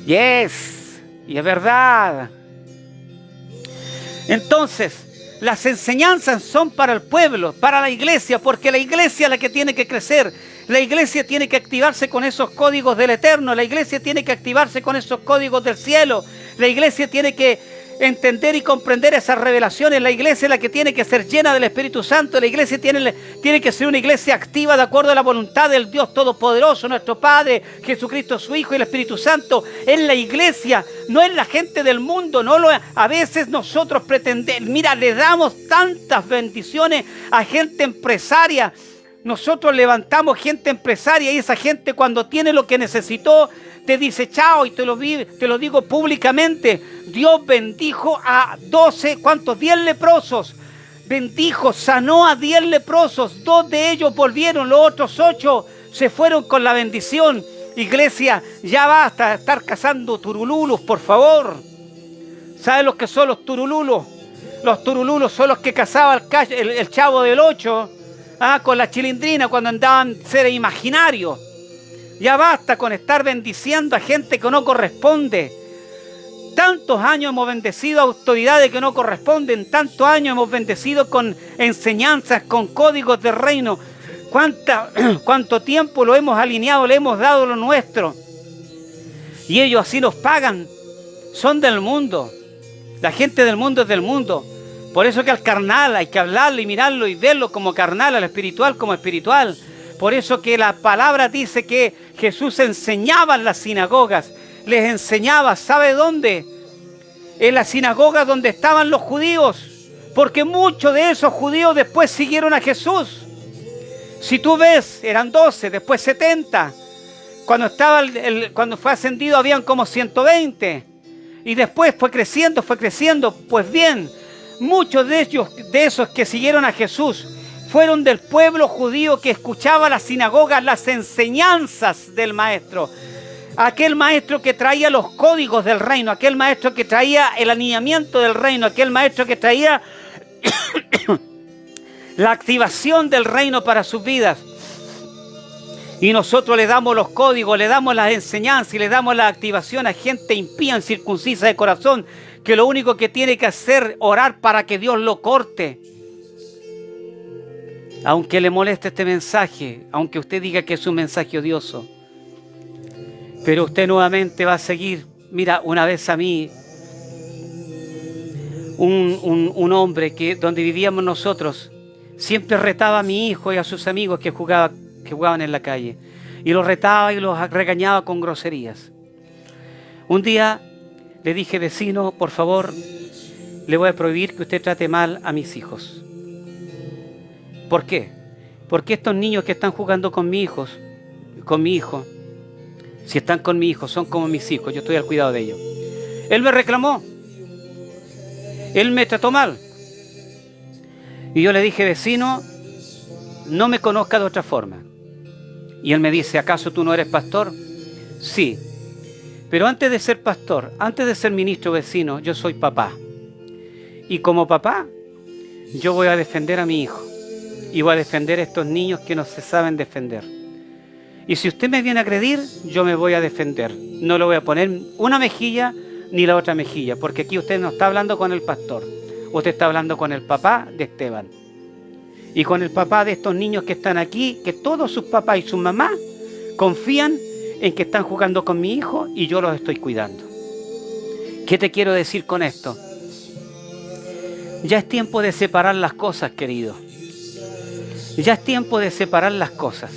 Yes, y es verdad. Entonces, las enseñanzas son para el pueblo, para la iglesia, porque la iglesia es la que tiene que crecer. La iglesia tiene que activarse con esos códigos del Eterno. La iglesia tiene que activarse con esos códigos del cielo. La iglesia tiene que entender y comprender esas revelaciones. La iglesia es la que tiene que ser llena del Espíritu Santo. La iglesia tiene que ser una iglesia activa de acuerdo a la voluntad del Dios Todopoderoso, nuestro Padre, Jesucristo su Hijo y el Espíritu Santo. Es la iglesia, no es la gente del mundo. A veces nosotros pretendemos, mira, le damos tantas bendiciones a gente empresaria. Nosotros levantamos gente empresaria y esa gente cuando tiene lo que necesitó, te dice chao, y te lo digo públicamente. Dios bendijo a 12, ¿cuántos? 10 leprosos. Bendijo, sanó a 10 leprosos. 2 de ellos volvieron, los otros 8 se fueron con la bendición. Iglesia, ya basta de estar cazando turululos, por favor. ¿Saben lo que son los turululos? Los turululos son los que cazaba el Chavo del 8 con la chilindrina cuando andaban seres imaginarios. Ya basta con estar bendiciendo a gente que no corresponde. Tantos años hemos bendecido a autoridades que no corresponden. Tantos años hemos bendecido con enseñanzas, con códigos de reino. ¿Cuánto tiempo lo hemos alineado, le hemos dado lo nuestro? Y ellos así nos pagan. Son del mundo. La gente del mundo es del mundo. Por eso que al carnal hay que hablarlo y mirarlo y verlo como carnal, al espiritual como espiritual. Por eso que la palabra dice que Jesús enseñaba en las sinagogas. Les enseñaba, ¿sabe dónde? En las sinagogas donde estaban los judíos. Porque muchos de esos judíos después siguieron a Jesús. Si tú ves, eran 12, después 70. Cuando fue ascendido habían como 120. Y después fue creciendo. Pues bien, muchos de esos que siguieron a Jesús fueron del pueblo judío que escuchaba las sinagogas, las enseñanzas del maestro. Aquel maestro que traía los códigos del reino, aquel maestro que traía el alineamiento del reino, aquel maestro que traía la activación del reino para sus vidas. Y nosotros le damos los códigos, le damos las enseñanzas y le damos la activación a gente impía, incircuncisa de corazón, que lo único que tiene que hacer es orar para que Dios lo corte. Aunque le moleste este mensaje, aunque usted diga que es un mensaje odioso, pero usted nuevamente va a seguir. Mira, una vez a mí, un hombre donde vivíamos nosotros, siempre retaba a mi hijo y a sus amigos que jugaban en la calle. Y los retaba y los regañaba con groserías. Un día le dije, vecino, por favor, le voy a prohibir que usted trate mal a mis hijos. ¿Por qué? Porque estos niños que están jugando con mi hijo, si están con mi hijo, son como mis hijos, yo estoy al cuidado de ellos. Él me reclamó, él me trató mal. Y yo le dije, vecino, no me conozca de otra forma. Y él me dice, ¿acaso tú no eres pastor? Sí, pero antes de ser pastor, antes de ser ministro vecino, yo soy papá. Y como papá, yo voy a defender a mi hijo. Y voy a defender a estos niños que no se saben defender. Y si usted me viene a agredir, yo me voy a defender. No le voy a poner una mejilla ni la otra mejilla, porque aquí usted no está hablando con el pastor. Usted está hablando con el papá de Esteban. Y con el papá de estos niños que están aquí, que todos sus papás y sus mamás confían en que están jugando con mi hijo y yo los estoy cuidando. ¿Qué te quiero decir con esto? Ya es tiempo de separar las cosas, querido. Ya es tiempo de separar las cosas.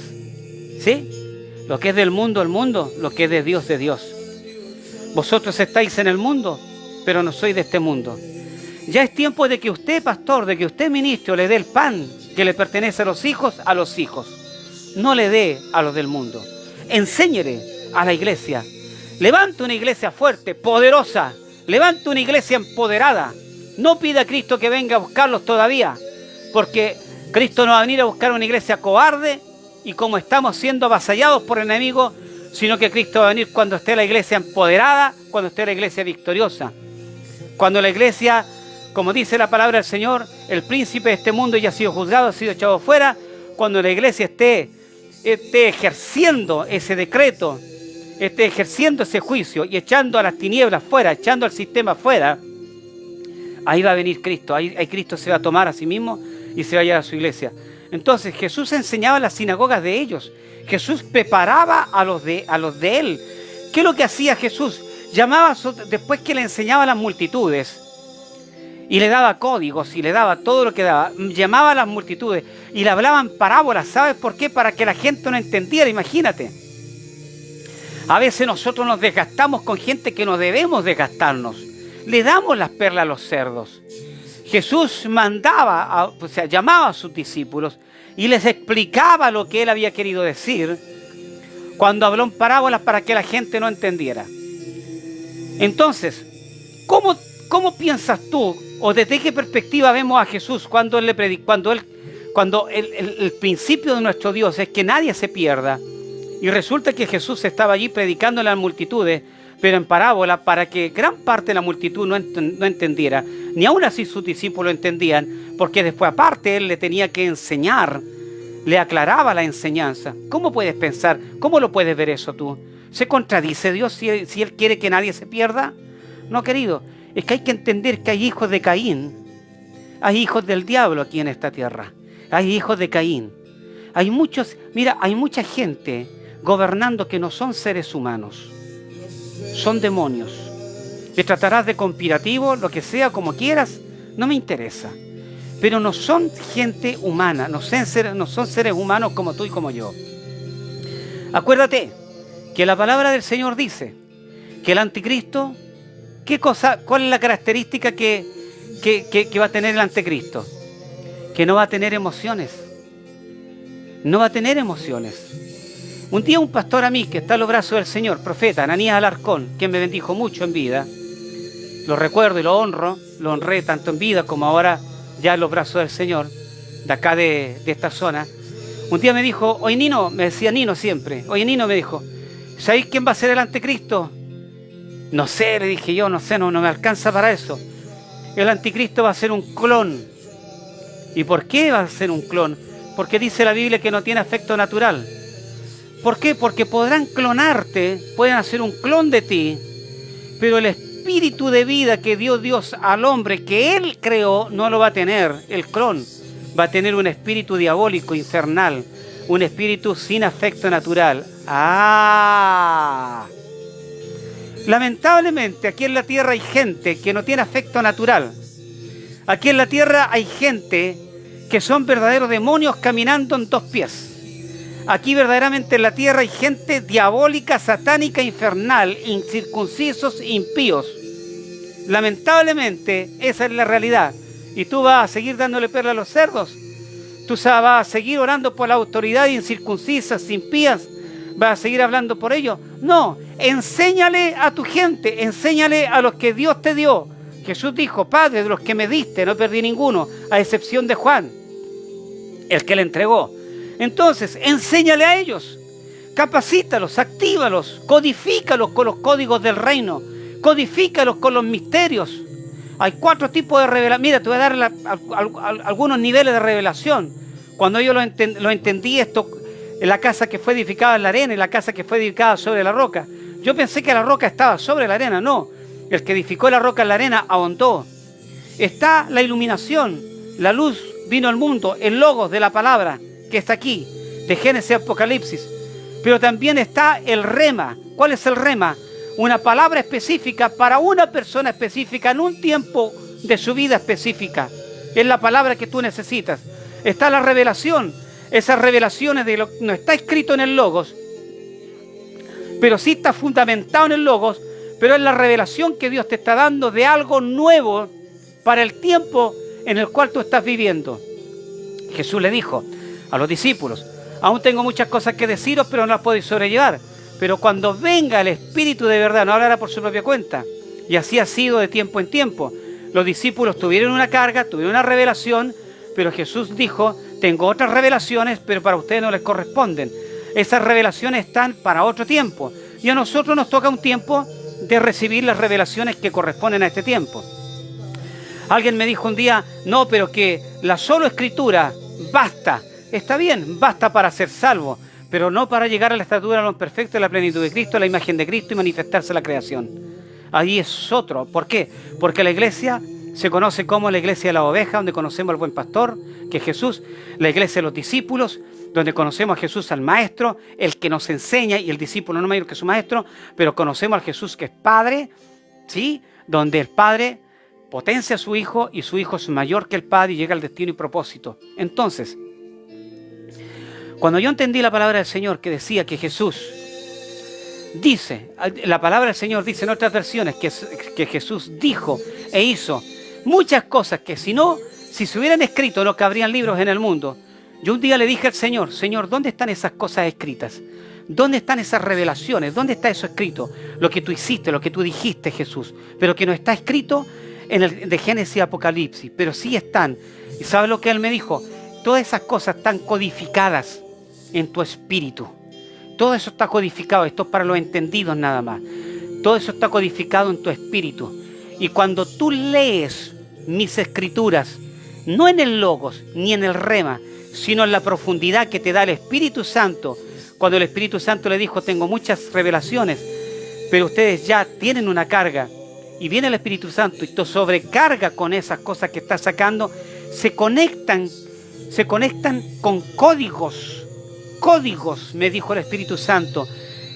¿Sí? Lo que es del mundo, el mundo. Lo que es de Dios, de Dios. Vosotros estáis en el mundo, pero no sois de este mundo. Ya es tiempo de que usted, pastor, de que usted, ministro, le dé el pan que le pertenece a los hijos. No le dé a los del mundo. Enséñele a la iglesia. Levante una iglesia fuerte, poderosa, Levante una iglesia empoderada. No pida a Cristo que venga a buscarlos todavía, porque Cristo no va a venir a buscar una iglesia cobarde y como estamos siendo avasallados por el enemigo, sino que Cristo va a venir cuando esté la iglesia empoderada, cuando esté la iglesia victoriosa. Cuando la iglesia, como dice la palabra del Señor, el príncipe de este mundo ya ha sido juzgado, ha sido echado fuera. Cuando la iglesia esté ejerciendo ese decreto, esté ejerciendo ese juicio y echando a las tinieblas fuera, echando al sistema fuera, ahí va a venir Cristo. Ahí Cristo se va a tomar a sí mismo y se va a llevar a su iglesia. Entonces Jesús enseñaba en las sinagogas de ellos. Jesús preparaba a los de él. ¿Qué es lo que hacía Jesús? Llamaba, después que le enseñaba a las multitudes y le daba códigos y le daba todo lo que daba, llamaba a las multitudes y le hablaban parábolas. ¿Sabes por qué? Para que la gente no entendiera. Imagínate. A veces nosotros nos desgastamos con gente que no debemos desgastarnos. Le damos las perlas a los cerdos. Jesús llamaba a sus discípulos y les explicaba lo que él había querido decir cuando habló en parábolas para que la gente no entendiera. Entonces, ¿cómo piensas tú o desde qué perspectiva vemos a Jesús cuando el principio de nuestro Dios es que nadie se pierda? Y resulta que Jesús estaba allí predicando a las multitudes, pero en parábola, para que gran parte de la multitud no entendiera. Ni aún así sus discípulos entendían, porque después aparte él le tenía que enseñar, le aclaraba la enseñanza. ¿Cómo puedes pensar? ¿Cómo lo puedes ver eso tú? ¿Se contradice Dios si él quiere que nadie se pierda? No, querido, es que hay que entender que hay hijos de Caín, hay hijos del diablo aquí en esta tierra, hay hijos de Caín. Hay mucha gente gobernando que no son seres humanos. Son demonios. Me tratarás de conspirativo, lo que sea, como quieras, no me interesa. Pero no son gente humana, no son seres humanos como tú y como yo. Acuérdate que la palabra del Señor dice que el anticristo, ¿cuál es la característica que va a tener el anticristo? Que no va a tener emociones. No va a tener emociones. Un día un pastor a mí que está en los brazos del Señor, profeta Ananías Alarcón, quien me bendijo mucho en vida, lo recuerdo y lo honré tanto en vida como ahora ya en los brazos del Señor, de acá de esta zona. Un día me dijo, oye Nino, me decía Nino siempre, oye Nino me dijo, ¿sabéis quién va a ser el anticristo? No sé, le dije yo, no sé, no me alcanza para eso. El anticristo va a ser un clon. ¿Y por qué va a ser un clon? Porque dice la Biblia que no tiene afecto natural. ¿Por qué? Porque podrán clonarte, pueden hacer un clon de ti, pero el espíritu de vida que dio Dios al hombre que Él creó no lo va a tener el clon. Va a tener un espíritu diabólico, infernal, un espíritu sin afecto natural. Lamentablemente aquí en la tierra hay gente que no tiene afecto natural. Aquí en la tierra hay gente que son verdaderos demonios caminando en dos pies. Aquí verdaderamente en la tierra hay gente diabólica, satánica, infernal, incircuncisos, impíos. Lamentablemente esa es la realidad. ¿Y tú vas a seguir dándole perla a los cerdos? ¿Tú vas a seguir orando por la autoridad incircuncisas, impías? ¿Vas a seguir hablando por ellos? No, enséñale a tu gente, enséñale a los que Dios te dio. Jesús dijo, Padre, de los que me diste no perdí ninguno, a excepción de Juan, el que le entregó. Entonces, enséñale a ellos, capacítalos, actívalos, codifícalos con los códigos del reino, codifícalos con los misterios. Hay 4 tipos de revelación. Mira, te voy a dar algunos niveles de revelación. Cuando yo lo entendí esto, en la casa que fue edificada en la arena y la casa que fue edificada sobre la roca, yo pensé que la roca estaba sobre la arena. No, el que edificó la roca en la arena ahondó. Está la iluminación, la luz vino al mundo, el logos de la palabra que está aquí, de Génesis a Apocalipsis. Pero también está el rema. ¿Cuál es el rema? Una palabra específica para una persona específica en un tiempo de su vida específica. Es la palabra que tú necesitas. Está la revelación. Esas revelaciones no está escrito en el logos, pero sí está fundamentado en el logos, pero es la revelación que Dios te está dando de algo nuevo para el tiempo en el cual tú estás viviendo. Jesús le dijo a los discípulos, aún tengo muchas cosas que deciros, pero no las podéis sobrellevar. Pero cuando venga el Espíritu de verdad, no hablará por su propia cuenta, Y así ha sido de tiempo en tiempo. Los discípulos tuvieron una carga, tuvieron una revelación, pero Jesús dijo, tengo otras revelaciones, pero para ustedes no les corresponden. Esas revelaciones están para otro tiempo. Y a nosotros nos toca un tiempo de recibir las revelaciones que corresponden a este tiempo. Alguien me dijo un día, no, pero que la sola escritura basta. Está bien, basta para ser salvo, pero no para llegar a la estatura de lo perfecto de la plenitud de Cristo, la imagen de Cristo y manifestarse la creación. Ahí es otro. ¿Por qué? Porque la iglesia se conoce como la iglesia de la oveja, donde conocemos al buen pastor, que es Jesús. La iglesia de los discípulos, donde conocemos a Jesús, al maestro, el que nos enseña, y el discípulo no mayor que su maestro, pero conocemos al Jesús que es Padre, ¿sí? Donde el Padre potencia a su Hijo y su Hijo es mayor que el Padre y llega al destino y propósito. Entonces, cuando yo entendí la palabra del Señor que decía que Jesús dice, la palabra del Señor dice en otras versiones que Jesús dijo e hizo muchas cosas que si se hubieran escrito no cabrían libros en el mundo. Yo un día le dije al Señor, Señor, ¿dónde están esas cosas escritas? ¿Dónde están esas revelaciones? ¿Dónde está eso escrito? Lo que tú hiciste, lo que tú dijiste, Jesús, pero que no está escrito en el de Génesis y Apocalipsis, pero sí están. ¿Y sabes lo que Él me dijo? Todas esas cosas están codificadas en tu espíritu. Todo eso está codificado. Esto es para los entendidos nada más. Todo eso está codificado en tu espíritu. Y cuando tú lees mis escrituras, no en el logos ni en el rema, sino en la profundidad que te da el Espíritu Santo, cuando el Espíritu Santo le dijo, tengo muchas revelaciones, pero ustedes ya tienen una carga, y viene el Espíritu Santo y te sobrecarga con esas cosas que estás sacando, se conectan con códigos, me dijo el Espíritu Santo,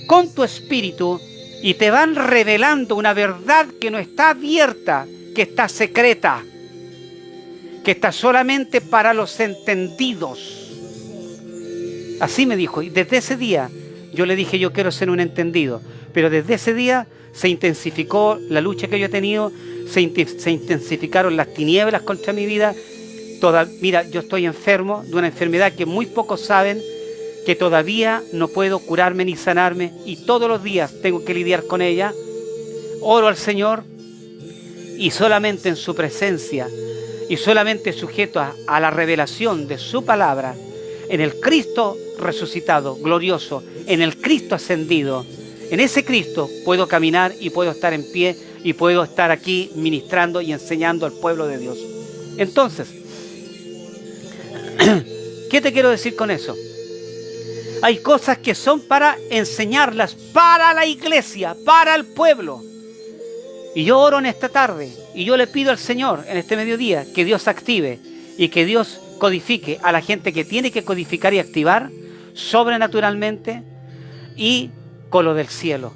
con tu espíritu, y te van revelando una verdad que no está abierta, que está secreta, que está solamente para los entendidos. Así me dijo, y desde ese día yo le dije, yo quiero ser un entendido, pero desde ese día se intensificó la lucha que yo he tenido, se intensificaron las tinieblas contra mi vida. Mira, yo estoy enfermo de una enfermedad que muy pocos saben, que todavía no puedo curarme ni sanarme, y todos los días tengo que lidiar con ella. Oro al Señor, y solamente en su presencia, y solamente sujeto a la revelación de su palabra, en el Cristo resucitado, glorioso, en el Cristo ascendido, en ese Cristo puedo caminar y puedo estar en pie y puedo estar aquí ministrando y enseñando al pueblo de Dios. Entonces, ¿qué te quiero decir con eso? Hay cosas que son para enseñarlas para la iglesia, para el pueblo. Y yo oro en esta tarde y yo le pido al Señor en este mediodía que Dios active y que Dios codifique a la gente que tiene que codificar y activar sobrenaturalmente y con lo del cielo.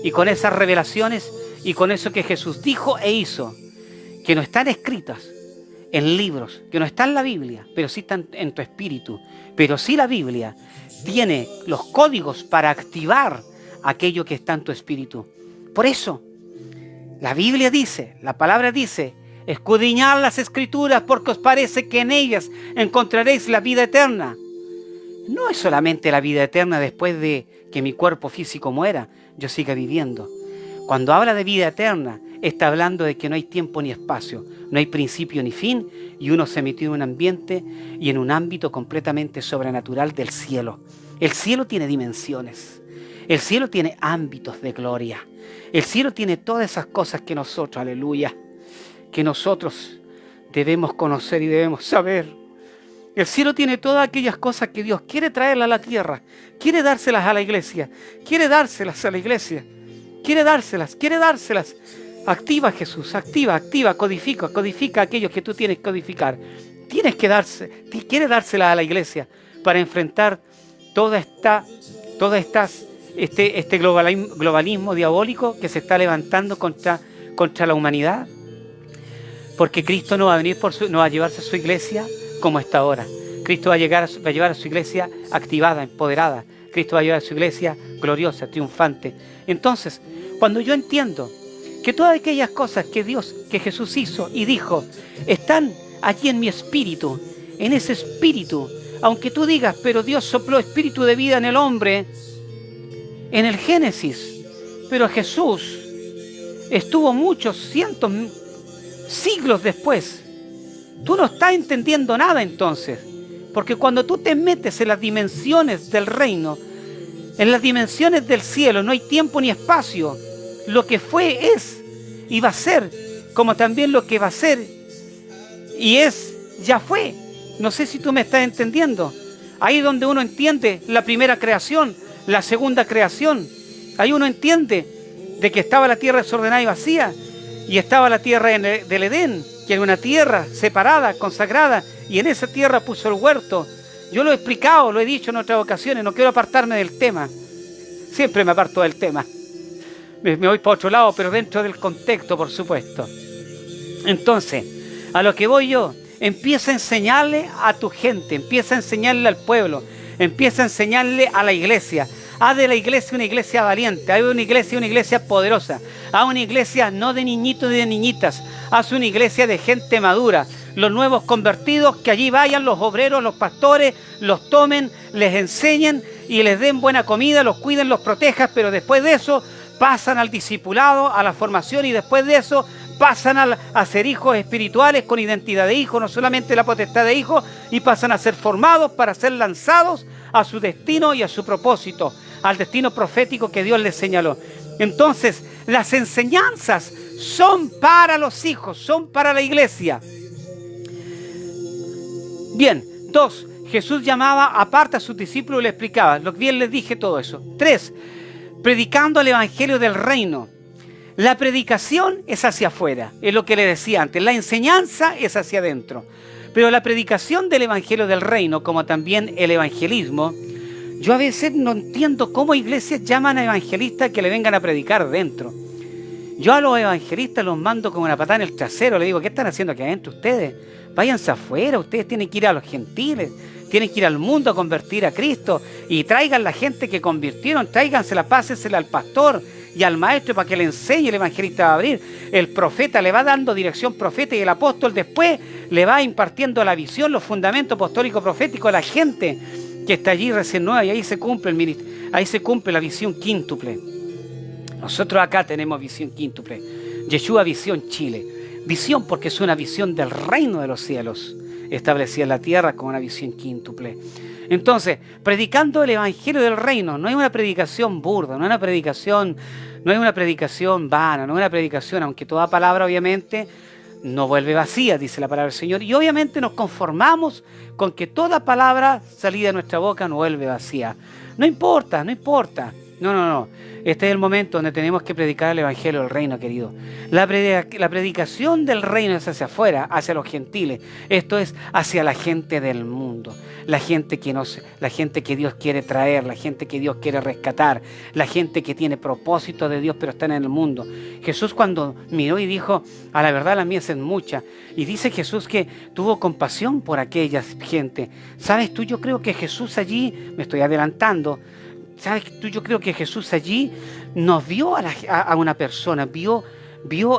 Y con esas revelaciones y con eso que Jesús dijo e hizo, que no están escritas en libros, que no está en la Biblia, pero sí están en tu espíritu. Pero sí la Biblia tiene los códigos para activar aquello que está en tu espíritu. Por eso, la Biblia dice, la palabra dice, escudriñad las Escrituras porque os parece que en ellas encontraréis la vida eterna. No es solamente la vida eterna después de que mi cuerpo físico muera, yo siga viviendo. Cuando habla de vida eterna, está hablando de que no hay tiempo ni espacio, no hay principio ni fin, y uno se metió en un ambiente y en un ámbito completamente sobrenatural del cielo. El cielo tiene dimensiones, el cielo tiene ámbitos de gloria, el cielo tiene todas esas cosas que nosotros, aleluya, que nosotros debemos conocer y debemos saber. El cielo tiene todas aquellas cosas que Dios quiere traerlas a la tierra, quiere dárselas a la iglesia, quiere dárselas a la iglesia, quiere dárselas. Activa, Jesús, activa, codifica aquellos que tú tienes que codificar. Quiere dárselas a la iglesia para enfrentar este globalismo diabólico que se está levantando contra la humanidad. Porque Cristo no va a venir no va a llevarse a su iglesia como está ahora. Cristo va a llevar a su iglesia activada, empoderada. Cristo va a llevar a su iglesia gloriosa, triunfante. Entonces, cuando yo entiendo que todas aquellas cosas que Jesús hizo y dijo, están allí en mi espíritu, en ese espíritu, aunque tú digas, pero Dios sopló espíritu de vida en el hombre, en el Génesis, pero Jesús estuvo muchos cientos, siglos después. Tú no estás entendiendo nada entonces, porque cuando tú te metes en las dimensiones del reino, en las dimensiones del cielo, no hay tiempo ni espacio. Lo que fue es y va a ser, como también lo que va a ser y es, ya fue. No sé si tú me estás entendiendo. Ahí es donde uno entiende la primera creación, la segunda creación. Ahí uno entiende de que estaba la tierra desordenada y vacía, y estaba la tierra del Edén, que era una tierra separada, consagrada, y en esa tierra puso el huerto. Yo lo he explicado, lo he dicho en otras ocasiones, no quiero apartarme del tema. Siempre me aparto del tema. Me voy para otro lado, pero dentro del contexto, por supuesto. Entonces, a lo que voy yo, empieza a enseñarle a tu gente, empieza a enseñarle al pueblo, empieza a enseñarle a la iglesia. Haz de la iglesia una iglesia valiente, haz de una iglesia poderosa, haz una iglesia no de niñitos y de niñitas, haz una iglesia de gente madura, los nuevos convertidos, que allí vayan los obreros, los pastores, los tomen, les enseñen y les den buena comida, los cuiden, los protejan, pero después de eso pasan al discipulado, a la formación, y después de eso pasan a ser hijos espirituales con identidad de hijos, no solamente la potestad de hijos, y pasan a ser formados para ser lanzados a su destino y a su propósito, al destino profético que Dios les señaló. Entonces, las enseñanzas son para los hijos, son para la iglesia. Bien, 2, Jesús llamaba aparte a sus discípulos y les explicaba. Lo que bien les dije todo eso. 3, predicando el evangelio del reino. La predicación es hacia afuera, es lo que le decía antes. La enseñanza es hacia adentro. Pero la predicación del evangelio del reino, como también el evangelismo, yo a veces no entiendo cómo iglesias llaman a evangelistas que le vengan a predicar dentro. Yo a los evangelistas los mando con una patada en el trasero. Le digo, ¿qué están haciendo aquí adentro ustedes? Váyanse afuera, ustedes tienen que ir a los gentiles, tienen que ir al mundo a convertir a Cristo, y traigan la gente que convirtieron, tráigansela, pásensela al pastor y al maestro para que le enseñe. El evangelista va a abrir, el profeta le va dando dirección profética, y el apóstol después le va impartiendo la visión, los fundamentos apostólicos proféticos a la gente que está allí recién nueva, y ahí se cumple el ministerio, ahí se cumple la visión quíntuple. Nosotros acá tenemos visión quíntuple. Yeshua Visión Chile. Visión porque es una visión del reino de los cielos, establecida en la tierra con una visión quíntuple. Entonces, predicando el evangelio del reino, no hay una predicación burda, no hay una predicación vana, no hay una predicación, aunque toda palabra obviamente no vuelve vacía, dice la palabra del Señor, y obviamente nos conformamos con que toda palabra salida de nuestra boca no vuelve vacía. No importa, no importa. No. Este es el momento donde tenemos que predicar el evangelio del reino, querido. La predicación del reino es hacia afuera, hacia los gentiles. Esto es hacia la gente del mundo. La gente que Dios quiere traer, la gente que Dios quiere rescatar, la gente que tiene propósito de Dios pero están en el mundo. Jesús cuando miró y dijo, a la verdad la mies es mucha. Y dice Jesús que tuvo compasión por aquella gente. ¿Sabes tú? Yo creo que Jesús allí, me estoy adelantando, ¿sabes tú? Yo creo que Jesús allí nos vio a una persona, vio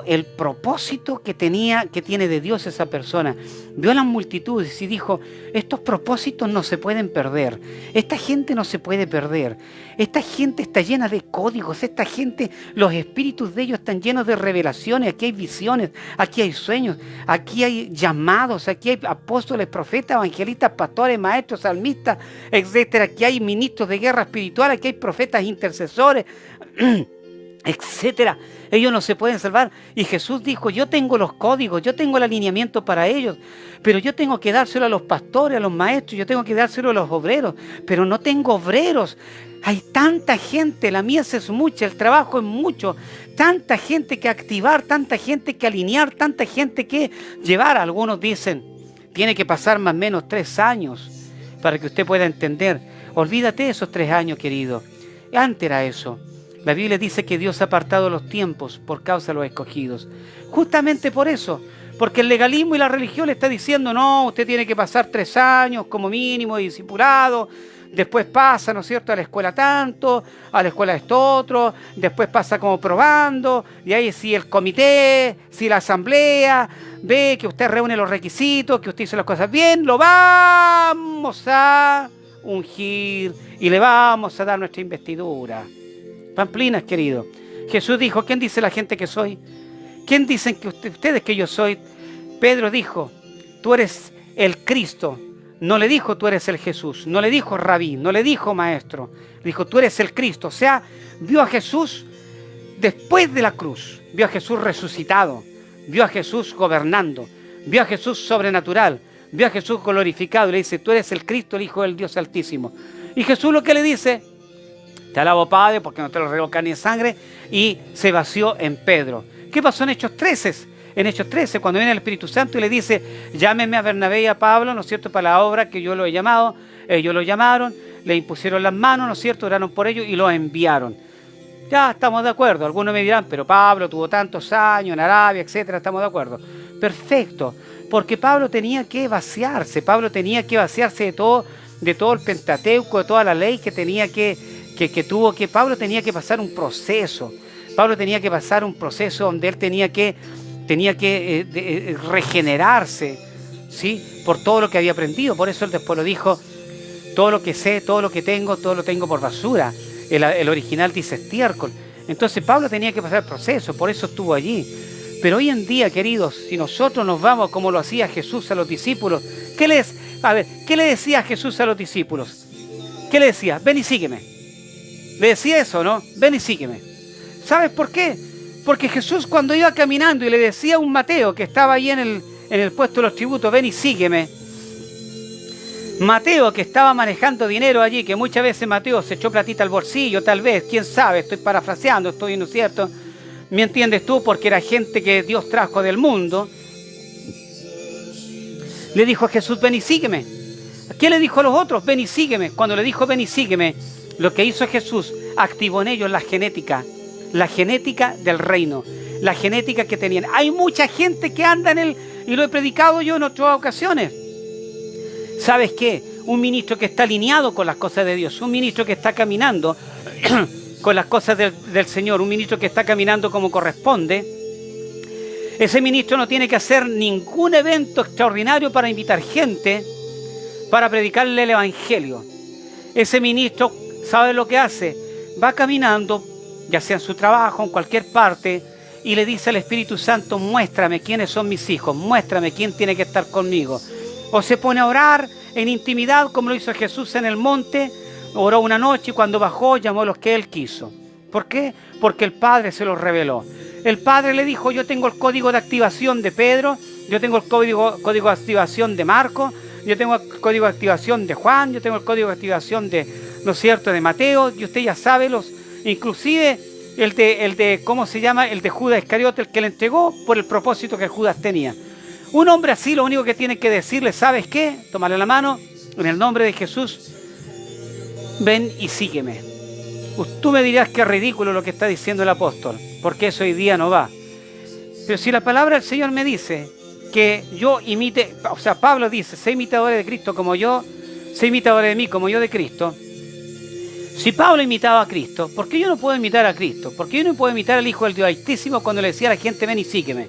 el propósito que tiene de Dios esa persona, vio las multitudes y dijo, estos propósitos no se pueden perder, esta gente no se puede perder, esta gente está llena de códigos, esta gente, los espíritus de ellos están llenos de revelaciones, aquí hay visiones, aquí hay sueños, aquí hay llamados, aquí hay apóstoles, profetas, evangelistas, pastores, maestros, salmistas, etcétera, aquí hay ministros de guerra espiritual, aquí hay profetas intercesores, etcétera. Ellos no se pueden salvar. Y Jesús dijo, yo tengo los códigos, yo tengo el alineamiento para ellos, pero yo tengo que dárselo a los pastores, a los maestros, yo tengo que dárselo a los obreros, pero no tengo obreros. Hay tanta gente, la mies es mucha, el trabajo es mucho, tanta gente que activar, tanta gente que alinear, tanta gente que llevar. Algunos dicen, tiene que pasar más o menos 3 años para que usted pueda entender. Olvídate de esos 3 años, querido. Antes era eso. La Biblia dice que Dios ha apartado los tiempos por causa de los escogidos. Justamente por eso, porque el legalismo y la religión le está diciendo, no, usted tiene que pasar 3 años como mínimo de discipulado, después pasa, ¿no es cierto?, a la escuela tanto, a la escuela esto otro, después pasa como probando, y ahí si el comité, si la asamblea ve que usted reúne los requisitos, que usted hizo las cosas bien, lo vamos a ungir y le vamos a dar nuestra investidura. Pamplinas, querido. Jesús dijo, ¿quién dice la gente que soy? ¿Quién dicen que ustedes que yo soy? Pedro dijo, tú eres el Cristo. No le dijo, tú eres el Jesús. No le dijo rabí, no le dijo maestro. Le dijo, tú eres el Cristo. O sea, vio a Jesús después de la cruz. Vio a Jesús resucitado. Vio a Jesús gobernando. Vio a Jesús sobrenatural. Vio a Jesús glorificado. Y le dice, tú eres el Cristo, el Hijo del Dios Altísimo. Y Jesús lo que le dice, te alabo, Padre, porque no te lo reveló carne ni sangre. Y se vació en Pedro. ¿Qué pasó en Hechos 13? En Hechos 13, cuando viene el Espíritu Santo y le dice, llámenme a Bernabé y a Pablo, ¿no es cierto?, para la obra que yo lo he llamado. Ellos lo llamaron, le impusieron las manos, ¿no es cierto?, oraron por ellos y lo enviaron. Ya estamos de acuerdo. Algunos me dirán, pero Pablo tuvo tantos años en Arabia, etcétera, estamos de acuerdo. Perfecto, porque Pablo tenía que vaciarse. Pablo tenía que vaciarse de todo el Pentateuco, de toda la ley que tenía Pablo tenía que pasar un proceso. Pablo tenía que pasar un proceso donde él tenía que regenerarse, ¿sí?, por todo lo que había aprendido. Por eso él después lo dijo, todo lo que sé, todo lo que tengo, todo lo tengo por basura. El original dice estiércol. Entonces Pablo tenía que pasar el proceso, por eso estuvo allí. Pero hoy en día, queridos, si nosotros nos vamos como lo hacía Jesús a los discípulos, ¿qué le decía Jesús a los discípulos? ¿Qué le decía? Ven y sígueme. Le decía eso, ¿no? Ven y sígueme. ¿Sabes por qué? Porque Jesús, cuando iba caminando y le decía a un Mateo que estaba ahí en el puesto de los tributos, ven y sígueme. Mateo, que estaba manejando dinero allí, que muchas veces Mateo se echó platita al bolsillo, tal vez, quién sabe, estoy parafraseando, estoy ¿no es cierto? ¿Me entiendes tú? Porque era gente que Dios trajo del mundo. Le dijo a Jesús, ven y sígueme. ¿Qué le dijo a los otros? Ven y sígueme. Cuando le dijo ven y sígueme, lo que hizo Jesús, activó en ellos la genética del reino, la genética que tenían. Hay mucha gente que anda y lo he predicado yo en otras ocasiones. ¿Sabes qué? Un ministro que está alineado con las cosas de Dios, un ministro que está caminando con las cosas del Señor, un ministro que está caminando como corresponde, ese ministro no tiene que hacer ningún evento extraordinario para invitar gente, para predicarle el evangelio. Ese ministro, ¿sabe lo que hace? Va caminando, ya sea en su trabajo, en cualquier parte, y le dice al Espíritu Santo, muéstrame quiénes son mis hijos, muéstrame quién tiene que estar conmigo. O se pone a orar en intimidad, como lo hizo Jesús en el monte, oró una noche y cuando bajó llamó a los que él quiso. ¿Por qué? Porque el Padre se los reveló. El Padre le dijo, yo tengo el código de activación de Pedro, yo tengo el código de activación de Marco, yo tengo el código de activación de Juan, yo tengo el código de activación de, ¿no es cierto?, de Mateo, y usted ya sabe inclusive el de, ¿cómo se llama?, el de Judas Iscariote, el que le entregó por el propósito que Judas tenía. Un hombre así lo único que tiene que decirle, ¿sabes qué? Tomarle la mano, en el nombre de Jesús, ven y sígueme. Tú me dirás que es ridículo lo que está diciendo el apóstol, porque eso hoy día no va. Pero si la palabra del Señor me dice que yo imite, o sea, Pablo dice, sé imitadores de Cristo como yo, sé imitadores de mí como yo de Cristo. Si Pablo imitaba a Cristo, ¿por qué yo no puedo imitar a Cristo? ¿Por qué yo no puedo imitar al Hijo del Dios Altísimo cuando le decía a la gente, ven y sígueme?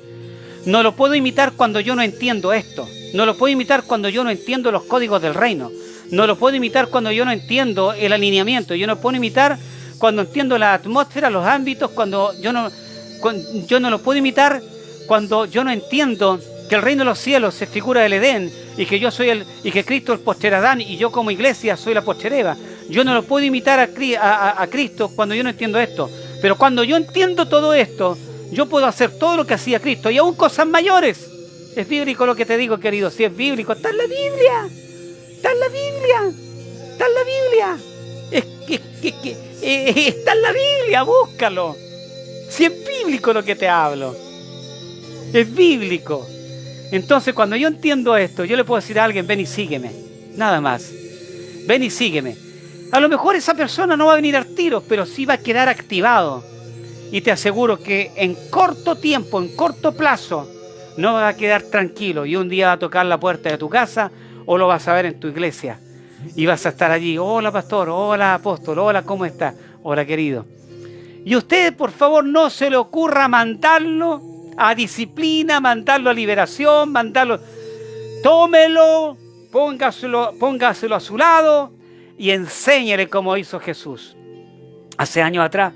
No lo puedo imitar cuando yo no entiendo esto. No lo puedo imitar cuando yo no entiendo los códigos del reino. No lo puedo imitar cuando yo no entiendo el alineamiento. Yo no puedo imitar cuando entiendo la atmósfera, los ámbitos, cuando yo no lo puedo imitar cuando yo no entiendo que el reino de los cielos es figura del Edén y que yo soy y que Cristo es el postrer Adán y yo como iglesia soy la postrer Eva. Yo no lo puedo imitar a Cristo cuando yo no entiendo esto. Pero cuando yo entiendo todo esto, yo puedo hacer todo lo que hacía Cristo y aún cosas mayores. Es bíblico lo que te digo, querido. Si es bíblico, está en la Biblia. Está en la Biblia. Está en la Biblia. Está en la Biblia, búscalo. Si es bíblico lo que te hablo. Es bíblico. Entonces, cuando yo entiendo esto, yo le puedo decir a alguien, ven y sígueme. Nada más. Ven y sígueme. A lo mejor esa persona no va a venir al tiro, pero sí va a quedar activado. Y te aseguro que en corto tiempo, en corto plazo, no va a quedar tranquilo. Y un día va a tocar la puerta de tu casa o lo vas a ver en tu iglesia. Y vas a estar allí. Hola, pastor. Hola, apóstol. Hola, ¿cómo está? Hola, querido. Y usted, por favor, no se le ocurra mandarlo a disciplina, mandarlo a liberación, mandarlo. Tómelo, póngaselo a su lado y enséñele como hizo Jesús. Hace años atrás,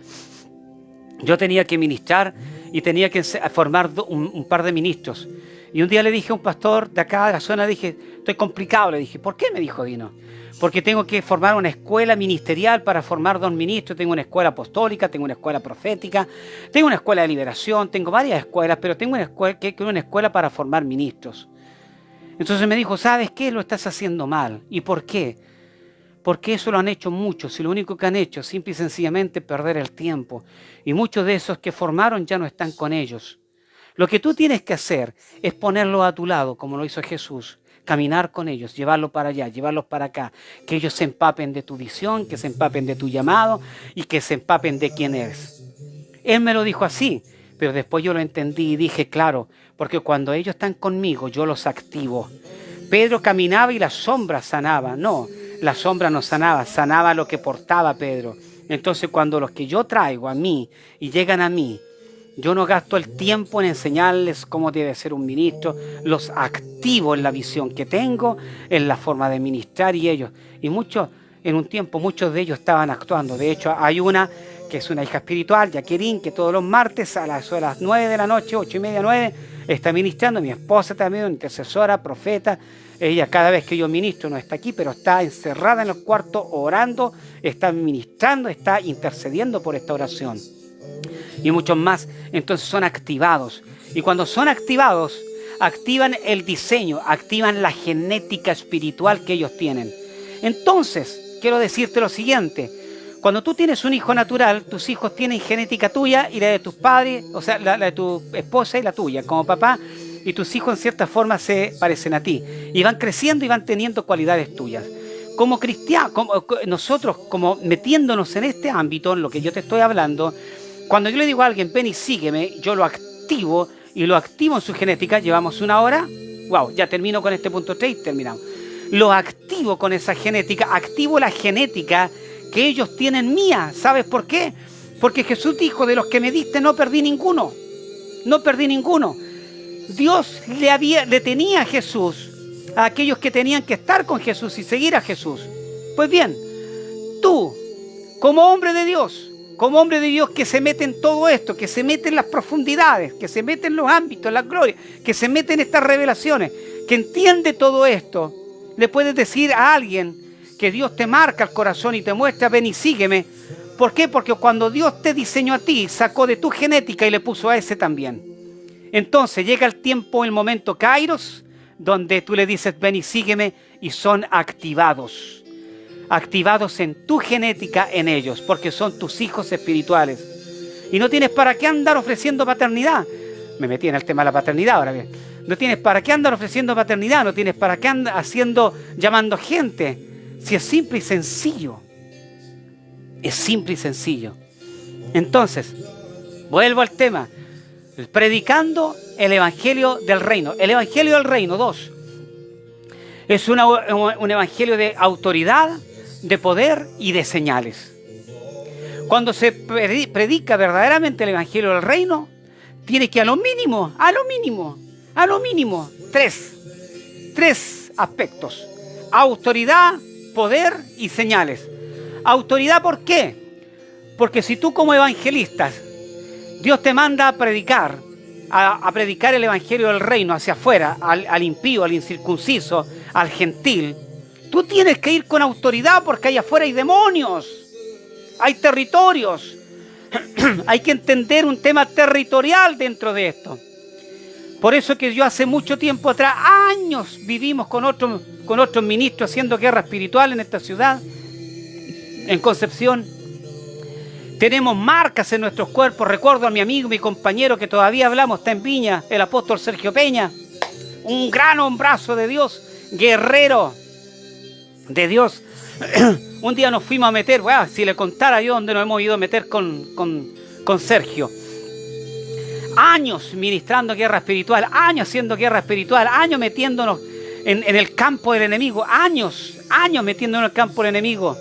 yo tenía que ministrar y tenía que formar un par de ministros. Y un día le dije a un pastor de acá, de la zona, dije, estoy complicado. Le dije, ¿por qué? Me dijo Dino. Porque tengo que formar una escuela ministerial para formar 2 ministros. Tengo una escuela apostólica, tengo una escuela profética, tengo una escuela de liberación, tengo varias escuelas, pero tengo una escuela para formar ministros. Entonces me dijo, ¿sabes qué? Lo estás haciendo mal. ¿Y por qué? Porque eso lo han hecho muchos y lo único que han hecho es simple y sencillamente perder el tiempo. Y muchos de esos que formaron ya no están con ellos. Lo que tú tienes que hacer es ponerlo a tu lado, como lo hizo Jesús. Caminar con ellos, llevarlos para allá, llevarlos para acá. Que ellos se empapen de tu visión, que se empapen de tu llamado y que se empapen de quién eres. Él me lo dijo así, pero después yo lo entendí y dije, claro, porque cuando ellos están conmigo, yo los activo. Pedro caminaba y la sombra sanaba. No, la sombra no sanaba, sanaba lo que portaba Pedro. Entonces cuando los que yo traigo a mí y llegan a mí, yo no gasto el tiempo en enseñarles cómo debe ser un ministro, los activo en la visión que tengo, en la forma de ministrar y ellos. Y en un tiempo muchos de ellos estaban actuando. De hecho, hay una que es una hija espiritual, Jacqueline, que todos los martes a las 9 de la noche, 8:30, 9, está ministrando. Mi esposa también, una intercesora, profeta. Ella cada vez que yo ministro no está aquí, pero está encerrada en el cuarto orando, está ministrando, está intercediendo por esta oración. Y muchos más, entonces son activados. Y cuando son activados, activan el diseño, activan la genética espiritual que ellos tienen. Entonces, quiero decirte lo siguiente. Cuando tú tienes un hijo natural, tus hijos tienen genética tuya y la de tus padres, o sea, la de tu esposa y la tuya, como papá, y tus hijos en cierta forma se parecen a ti. Y van creciendo y van teniendo cualidades tuyas. Como cristianos, nosotros, como metiéndonos en este ámbito, en lo que yo te estoy hablando, cuando yo le digo a alguien, ven y sígueme, yo lo activo y lo activo en su genética. Llevamos 1 hora. Wow, ya termino con este punto 3 y terminamos. Lo activo con esa genética, activo la genética que ellos tienen mía. ¿Sabes por qué? Porque Jesús dijo, de los que me diste no perdí ninguno. No perdí ninguno. Dios le tenía a Jesús a aquellos que tenían que estar con Jesús y seguir a Jesús. Pues bien, tú, como hombre de Dios que se mete en todo esto, que se mete en las profundidades, que se mete en los ámbitos, en las glorias, que se mete en estas revelaciones, que entiende todo esto, le puedes decir a alguien que Dios te marca el corazón y te muestra, ven y sígueme. ¿Por qué? Porque cuando Dios te diseñó a ti, sacó de tu genética y le puso a ese también. Entonces llega el tiempo, el momento Kairos, donde tú le dices, ven y sígueme, y son activados en tu genética en ellos, porque son tus hijos espirituales. Y no tienes para qué andar ofreciendo paternidad. Me metí en el tema de la paternidad ahora bien. No tienes para qué andar ofreciendo paternidad, no tienes para qué andar llamando gente. Si es simple y sencillo. Es simple y sencillo. Entonces, vuelvo al tema. Predicando el Evangelio del Reino. El Evangelio del Reino, 2. Es un evangelio de autoridad, de poder y de señales. Cuando se predica verdaderamente el Evangelio del Reino, tiene que a lo mínimo, tres aspectos. Autoridad, poder y señales. Autoridad, ¿por qué? Porque si tú como evangelista, Dios te manda a predicar el Evangelio del Reino hacia afuera, al impío, al incircunciso, al gentil, tú tienes que ir con autoridad porque allá afuera hay demonios, hay territorios, hay que entender un tema territorial dentro de esto. Por eso que yo hace mucho tiempo atrás, años, vivimos con otros ministros haciendo guerra espiritual en esta ciudad, en Concepción. Tenemos marcas en nuestros cuerpos. Recuerdo a mi amigo, mi compañero que todavía hablamos, está en Viña, el apóstol Sergio Peña, un gran hombrazo de Dios, guerrero de Dios. Un día nos fuimos a meter, si le contara yo dónde nos hemos ido a meter con Sergio. Años ministrando guerra espiritual, años haciendo guerra espiritual, años metiéndonos en el campo del enemigo, años metiéndonos en el campo del enemigo.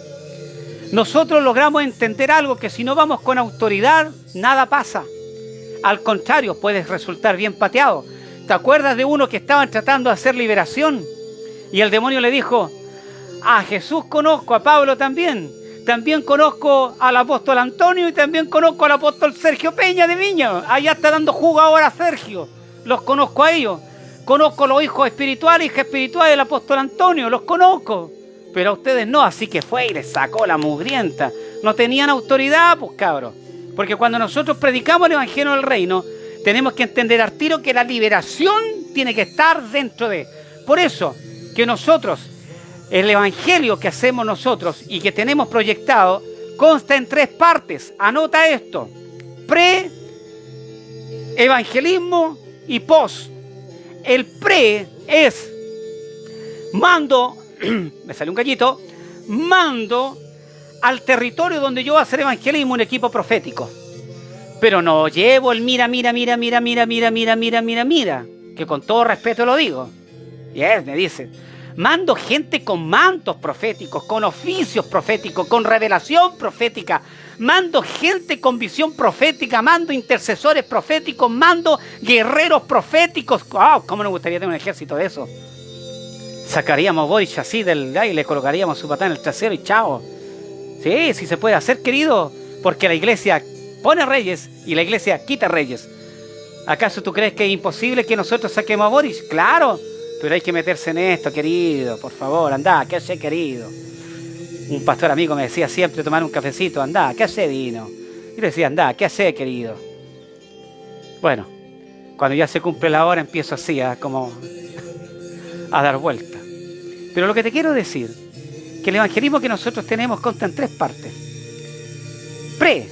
Nosotros logramos entender algo, que si no vamos con autoridad, nada pasa. Al contrario, puedes resultar bien pateado. ¿Te acuerdas de uno que estaban tratando de hacer liberación? Y el demonio le dijo, a Jesús conozco, a Pablo también, también conozco al apóstol Antonio y también conozco al apóstol Sergio Peña de Viña. Allá está dando jugo ahora Sergio. Los conozco a ellos. Conozco los hijos espirituales, hijas espirituales del apóstol Antonio. Los conozco. Pero a ustedes no. Así que fue y les sacó la mugrienta. No tenían autoridad, pues cabros. Porque cuando nosotros predicamos el evangelio del reino, tenemos que entender al tiro que la liberación tiene que estar dentro de. Por eso que nosotros, el evangelio que hacemos nosotros y que tenemos proyectado, consta en 3 partes. Anota esto: pre, evangelismo y post. El pre es mando, me salió un gallito, mando al territorio donde yo voy a hacer evangelismo un equipo profético. Pero no llevo el mira, que con todo respeto lo digo. Y él me dice, mando gente con mantos proféticos, con oficios proféticos, con revelación profética. Mando gente con visión profética, mando intercesores proféticos, mando guerreros proféticos. ¡Oh! ¿Cómo nos gustaría tener un ejército de eso? Sacaríamos a Boris así del gas y le colocaríamos su patada en el trasero y chao. Sí, sí se puede hacer, querido, porque la iglesia pone reyes y la iglesia quita reyes. ¿Acaso tú crees que es imposible que nosotros saquemos a Boris? Claro, pero hay que meterse en esto, querido, por favor, anda, ¿qué hace, querido? Un pastor amigo me decía siempre tomar un cafecito, anda, ¿qué hace, Dino? Y le decía, anda, ¿qué hace, querido? Bueno, cuando ya se cumple la hora empiezo así, como a dar vuelta. Pero lo que te quiero decir, que el evangelismo que nosotros tenemos consta en 3 partes. Pre,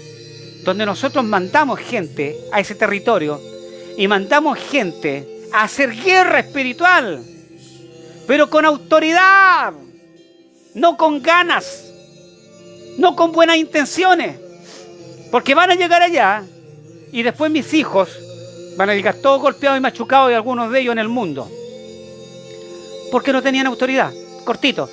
donde nosotros mandamos gente a ese territorio y mandamos gente a hacer guerra espiritual, pero con autoridad, no con ganas, no con buenas intenciones, porque van a llegar allá y después mis hijos van a llegar todos golpeados y machucados y algunos de ellos en el mundo, porque no tenían autoridad. Cortito.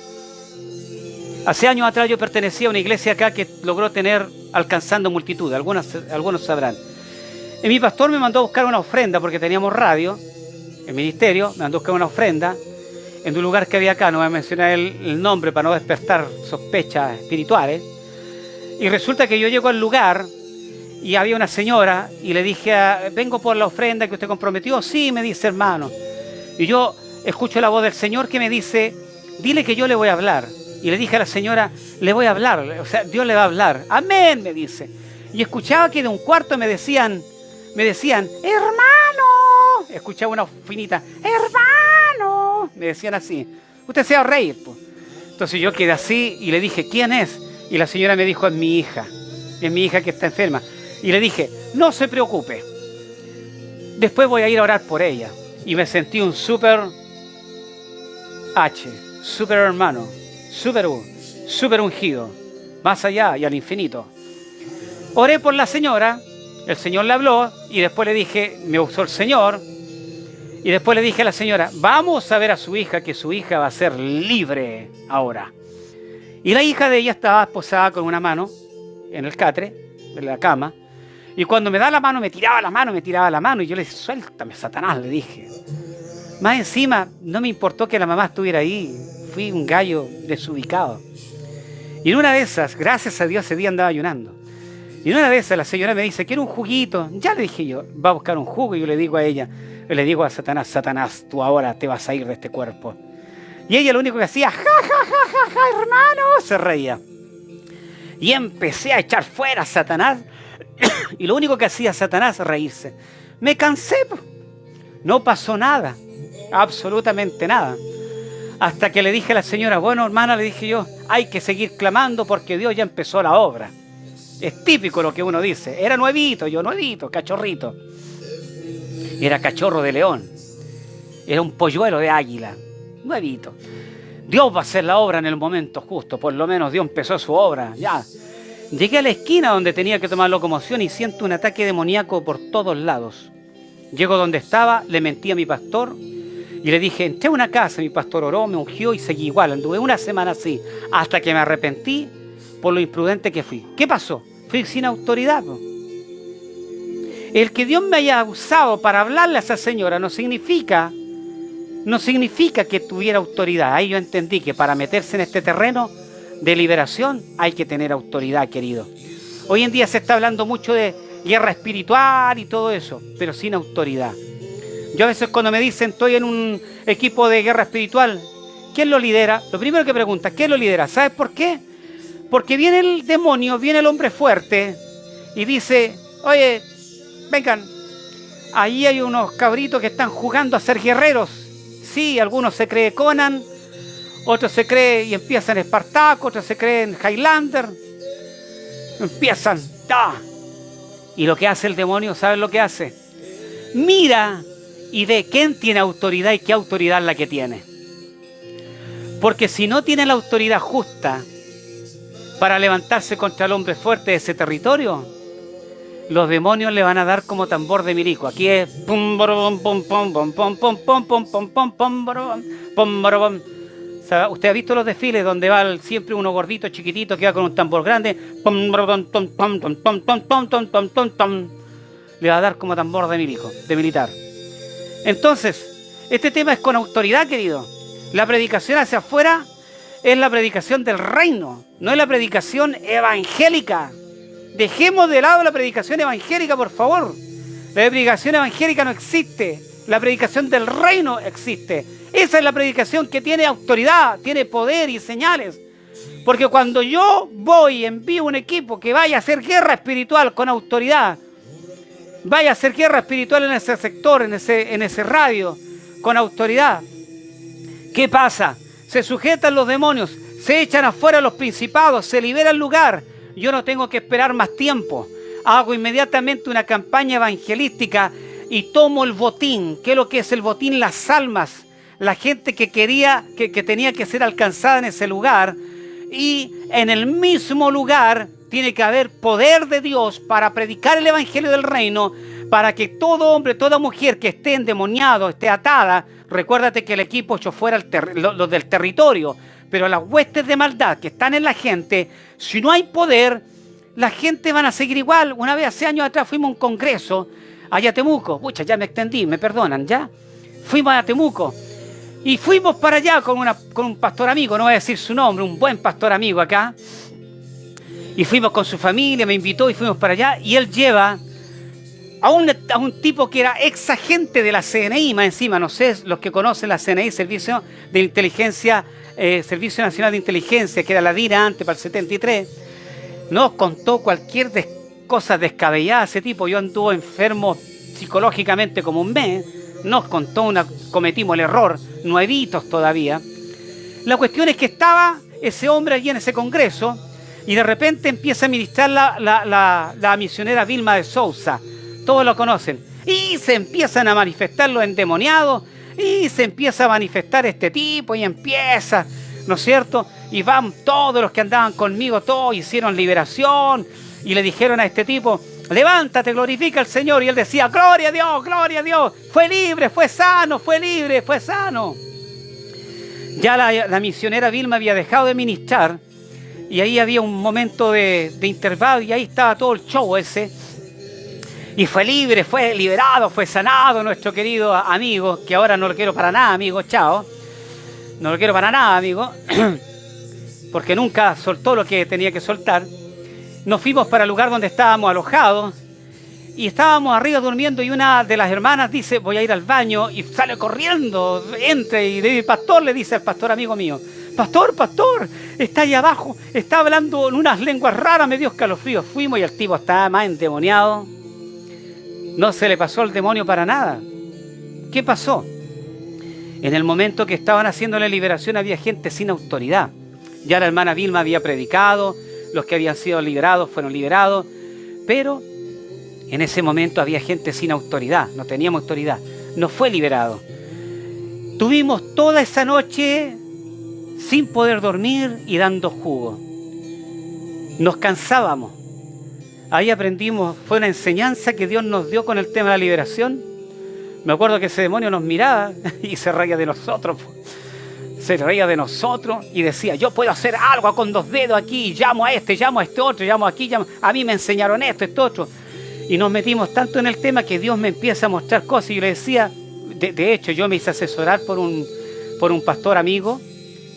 Hace años atrás yo pertenecía a una iglesia acá que logró tener, alcanzando multitud, algunos sabrán. Y mi pastor me mandó a buscar una ofrenda porque teníamos radio, el ministerio, me mandó a buscar una ofrenda en un lugar que había acá, no voy a mencionar el nombre para no despertar sospechas espirituales. Y resulta que yo llego al lugar y había una señora y le dije, vengo por la ofrenda que usted comprometió. Sí, me dice, hermano. Y yo escucho la voz del Señor que me dice, dile que yo le voy a hablar. Y le dije a la señora, le voy a hablar, o sea, Dios le va a hablar. Amén, me dice. Y escuchaba que de un cuarto me decían, hermano. Escuchaba una finita, hermano. Me decían así. Usted se va a reír, pues. Entonces yo quedé así y le dije, ¿quién es? Y la señora me dijo, es mi hija. Es mi hija que está enferma. Y le dije, no se preocupe. Después voy a ir a orar por ella. Y me sentí un súper súper hermano. Súper ungido, más allá y al infinito. Oré por la señora, el Señor le habló y después le dije, me usó el Señor, y después le dije a la señora, vamos a ver a su hija, que su hija va a ser libre ahora. Y la hija de ella estaba esposada con una mano en el catre, en la cama, y cuando me da la mano, me tiraba la mano, y yo le dije, suéltame, Satanás, le dije. Más encima, no me importó que la mamá estuviera ahí. Fui un gallo desubicado. Y en una de esas, gracias a Dios, ese día andaba ayunando. Y en una de esas la señora me dice, quiero un juguito. Ya le dije yo, va a buscar un jugo. Y yo le digo a ella, le digo a Satanás, Satanás, tú ahora te vas a ir de este cuerpo. Y ella lo único que hacía, ja, hermano, se reía. Y empecé a echar fuera a Satanás. Y lo único que hacía Satanás, reírse. Me cansé. No pasó nada. Absolutamente nada. Hasta que le dije a la señora, bueno, hermana, le dije yo, hay que seguir clamando porque Dios ya empezó la obra. Es típico lo que uno dice. Era nuevito, cachorrito. Era cachorro de león. Era un polluelo de águila. Nuevito. Dios va a hacer la obra en el momento justo. Por lo menos Dios empezó su obra. Ya. Llegué a la esquina donde tenía que tomar locomoción y siento un ataque demoníaco por todos lados. Llego donde estaba, le mentí a mi pastor. Y le dije, entré a una casa, mi pastor oró, me ungió y seguí igual. Anduve una semana así, hasta que me arrepentí por lo imprudente que fui. ¿Qué pasó? Fui sin autoridad. El que Dios me haya usado para hablarle a esa señora no significa que tuviera autoridad. Ahí yo entendí que para meterse en este terreno de liberación, hay que tener autoridad, querido. Hoy en día se está hablando mucho de guerra espiritual y todo eso, pero sin autoridad. Yo a veces cuando me dicen estoy en un equipo de guerra espiritual, ¿quién lo lidera? Lo primero que pregunta, ¿quién lo lidera? ¿Sabes por qué? Porque viene el demonio, viene el hombre fuerte y dice, oye, vengan, ahí hay unos cabritos que están jugando a ser guerreros. Sí, algunos se cree Conan, otros se cree y empiezan Espartaco, otros se creen Highlander. Empiezan, ¡ah! Y lo que hace el demonio, ¿saben lo que hace? Mira y ve quién tiene autoridad y qué autoridad es la que tiene. Porque si no tiene la autoridad justa para levantarse contra el hombre fuerte de ese territorio, los demonios le van a dar como tambor de milico. Aquí es pum pum pum pum pum pum pum pum pum pum pum pum pum. Usted ha visto los desfiles donde va siempre uno gordito, chiquitito, que va con un tambor grande. Le va a dar como tambor de milico, de militar. Entonces, este tema es con autoridad, querido. La predicación hacia afuera es la predicación del reino, no es la predicación evangélica. Dejemos de lado la predicación evangélica, por favor. La predicación evangélica no existe. La predicación del reino existe. Esa es la predicación que tiene autoridad, tiene poder y señales. Porque cuando yo voy y envío un equipo que vaya a hacer guerra espiritual con autoridad, vaya a hacer guerra espiritual en ese sector, en ese radio, con autoridad, ¿qué pasa? Se sujetan los demonios, se echan afuera los principados, se libera el lugar. Yo no tengo que esperar más tiempo. Hago inmediatamente una campaña evangelística y tomo el botín. ¿Qué es lo que es el botín? Las almas. La gente que tenía que ser alcanzada en ese lugar. Y en el mismo lugar tiene que haber poder de Dios para predicar el evangelio del reino, para que todo hombre, toda mujer que esté endemoniado, esté atada. Recuérdate que el equipo echó fuera los del territorio, pero las huestes de maldad que están en la gente, si no hay poder, la gente van a seguir igual. Una vez hace años atrás fuimos a un congreso allá a Temuco. Pucha, ya me extendí, me perdonan, ¿ya? Fuimos a Temuco y fuimos para allá con un pastor amigo, no voy a decir su nombre, un buen pastor amigo acá. Y fuimos con su familia, me invitó y fuimos para allá. Y él lleva a un tipo que era ex agente de la CNI, más encima, no sé, los que conocen la CNI, Servicio de Inteligencia, Servicio Nacional de Inteligencia, que era la DINA antes, para el 73, nos contó cualquier cosa descabellada ese tipo. Yo anduve enfermo psicológicamente como un mes, nos contó cometimos el error, nuevitos todavía. La cuestión es que estaba ese hombre allí en ese congreso y de repente empieza a ministrar la misionera Vilma de Sousa. Todos lo conocen. Y se empiezan a manifestar los endemoniados y se empieza a manifestar este tipo y empieza, ¿no es cierto? Y van todos los que andaban conmigo, todos hicieron liberación y le dijeron a este tipo, levántate, glorifica al Señor. Y él decía, gloria a Dios, fue libre, fue sano, fue libre, fue sano. Ya la misionera Vilma había dejado de ministrar y ahí había un momento de intervalo y ahí estaba todo el show ese. Y fue libre, fue liberado, fue sanado nuestro querido amigo, que ahora no lo quiero para nada, amigo, chao. No lo quiero para nada, amigo, porque nunca soltó lo que tenía que soltar. Nos fuimos para el lugar donde estábamos alojados y estábamos arriba durmiendo y una de las hermanas dice, voy a ir al baño, y sale corriendo, entra y el pastor le dice al pastor amigo mío, pastor, está ahí abajo, está hablando en unas lenguas raras, me dio escalofríos. Fuimos y el tipo estaba más endemoniado. No se le pasó el demonio para nada. ¿Qué pasó? En el momento que estaban haciendo la liberación había gente sin autoridad. Ya la hermana Vilma había predicado, los que habían sido liberados fueron liberados, pero en ese momento había gente sin autoridad, no teníamos autoridad, no fue liberado. Tuvimos toda esa noche sin poder dormir y dando jugo. Nos cansábamos. Ahí aprendimos, fue una enseñanza que Dios nos dio con el tema de la liberación. Me acuerdo que ese demonio nos miraba y se reía de nosotros. Se reía de nosotros y decía, yo puedo hacer algo con 2 dedos aquí, llamo a este otro, llamo aquí, a mí me enseñaron esto, otro. Y nos metimos tanto en el tema que Dios me empieza a mostrar cosas y yo le decía, de hecho yo me hice asesorar por un pastor amigo,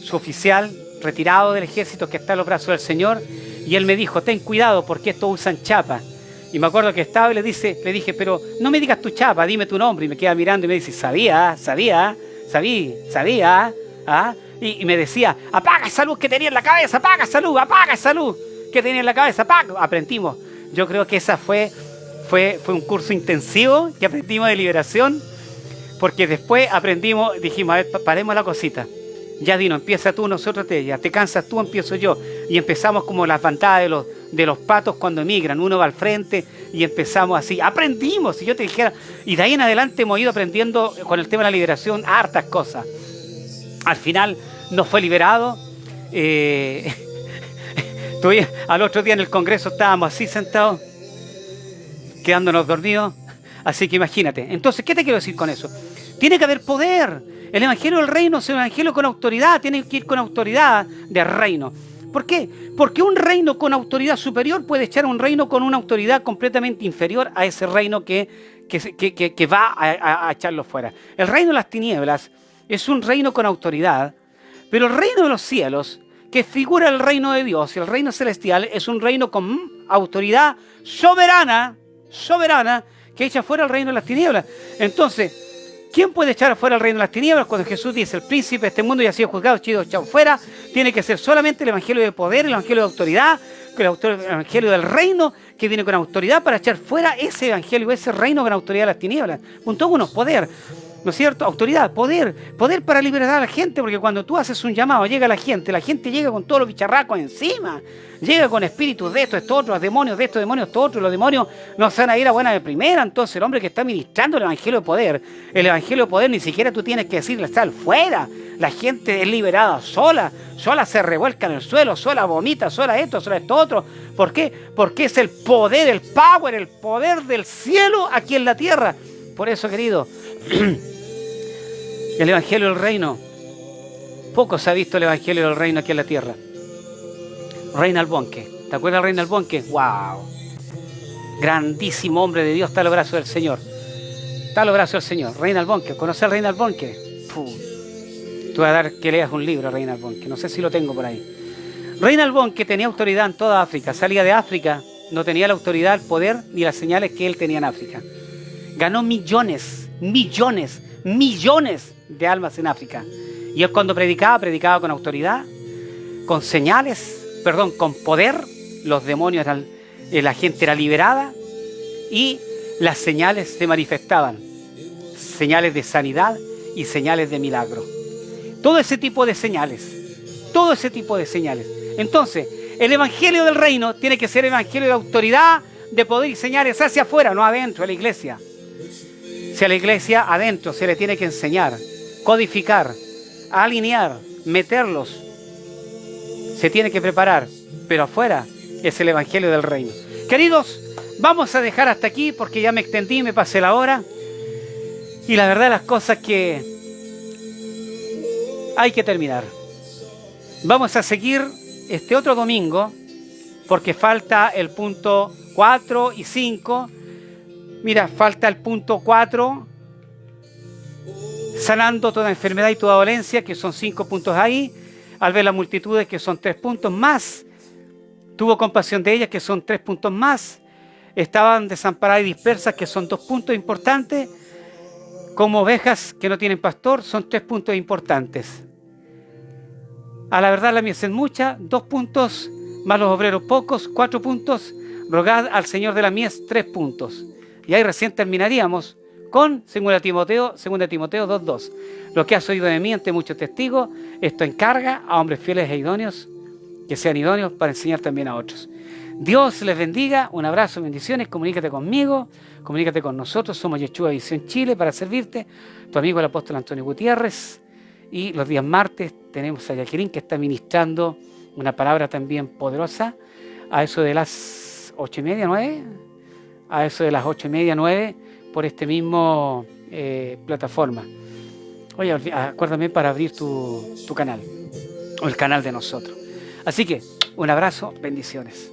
su oficial, retirado del ejército que está en los brazos del Señor, y él me dijo, ten cuidado porque estos usan chapa. Y me acuerdo que estaba y le dije, pero no me digas tu chapa, dime tu nombre. Y me queda mirando y me dice, sabía. Y me decía, apaga esa luz que tenía en la cabeza, apaga esa luz que tenía en la cabeza, apaga. Aprendimos. Yo creo que esa fue un curso intensivo que aprendimos de liberación, porque después aprendimos, dijimos, a ver, paremos la cosita. Ya Dino, empieza tú, nosotros te cansas tú, empiezo yo. Y empezamos como las bandadas de los patos cuando emigran, uno va al frente y empezamos así. Aprendimos, si yo te dijera, y de ahí en adelante hemos ido aprendiendo con el tema de la liberación hartas cosas. Al final nos fue liberado. Al otro día en el Congreso estábamos así sentados, quedándonos dormidos. Así que imagínate. Entonces, ¿qué te quiero decir con eso? Tiene que haber poder. El evangelio del reino es un evangelio con autoridad. Tiene que ir con autoridad del reino. ¿Por qué? Porque un reino con autoridad superior puede echar a un reino con una autoridad completamente inferior a ese reino que va a echarlo fuera. El reino de las tinieblas es un reino con autoridad, pero el reino de los cielos, que figura el reino de Dios y el reino celestial, es un reino con autoridad soberana, que echa fuera el reino de las tinieblas. Entonces, ¿quién puede echar afuera el reino de las tinieblas? Cuando Jesús dice, el príncipe de este mundo ya ha sido juzgado, echado fuera, tiene que ser solamente el evangelio de poder, el evangelio de autoridad, el evangelio del reino, que viene con autoridad para echar fuera ese evangelio, ese reino con autoridad de las tinieblas. Punto 1, poder. ¿No es cierto? Autoridad, poder para liberar a la gente, porque cuando tú haces un llamado, llega la gente llega con todos los bicharracos encima, llega con espíritus de esto otro, los demonios de esto, demonios esto otro, los demonios no se van a ir a buena de primera. Entonces el hombre que está ministrando el evangelio de poder ni siquiera tú tienes que decirle, está fuera, la gente es liberada sola se revuelca en el suelo, sola vomita, sola esto otro. ¿Por qué? Porque es el poder, el poder del cielo aquí en la tierra. Por eso, querido, el evangelio del reino, poco se ha visto el evangelio del reino aquí en la tierra. Reinald Bonnke, ¿te acuerdas de Reinald Bonnke? ¡Wow! Grandísimo hombre de Dios, está a los brazos del Señor. Reinald Bonnke, ¿conoces a Reinald Bonnke? Te voy a dar que leas un libro, Reinald Bonnke, no sé si lo tengo por ahí. Reinald Bonnke tenía autoridad en toda África, salía de África, no tenía la autoridad, el poder ni las señales que él tenía en África. Ganó millones de almas en África. Y él cuando predicaba con autoridad, con señales, con poder. Los demonios la gente era liberada y las señales se manifestaban. Señales de sanidad y señales de milagro. Todo ese tipo de señales. Entonces, el evangelio del reino tiene que ser el evangelio de autoridad, de poder y señales hacia afuera, no adentro de la iglesia. Si a la iglesia adentro se le tiene que enseñar, codificar, alinear, meterlos, se tiene que preparar, pero afuera es el evangelio del reino. Queridos, vamos a dejar hasta aquí porque ya me extendí, me pasé la hora, y la verdad las cosas que hay que terminar. Vamos a seguir este otro domingo porque falta el punto 4 y 5. Mira, falta el punto 4, sanando toda enfermedad y toda dolencia, que son 5 puntos ahí. Al ver las multitudes, que son 3 puntos más. Tuvo compasión de ellas, que son 3 puntos más. Estaban desamparadas y dispersas, que son 2 puntos importantes. Como ovejas que no tienen pastor, son 3 puntos importantes. A la verdad la mies es mucha, 2 puntos, más los obreros pocos, 4 puntos. Rogad al Señor de la mies, 3 puntos. Y ahí recién terminaríamos con 2 Timoteo 2:2. Lo que has oído de mí ante muchos testigos, esto encarga a hombres fieles e idóneos, que sean idóneos para enseñar también a otros. Dios les bendiga, un abrazo, bendiciones, comunícate conmigo, comunícate con nosotros, somos Yeshua Visión Chile para servirte, tu amigo el apóstol Antonio Gutiérrez, y los días martes tenemos a Jacqueline que está ministrando una palabra también poderosa, a eso de las 8:30, 9, a eso de las 8:30, 9, por este mismo plataforma. Oye, acuérdame para abrir tu canal, o el canal de nosotros. Así que, un abrazo, bendiciones.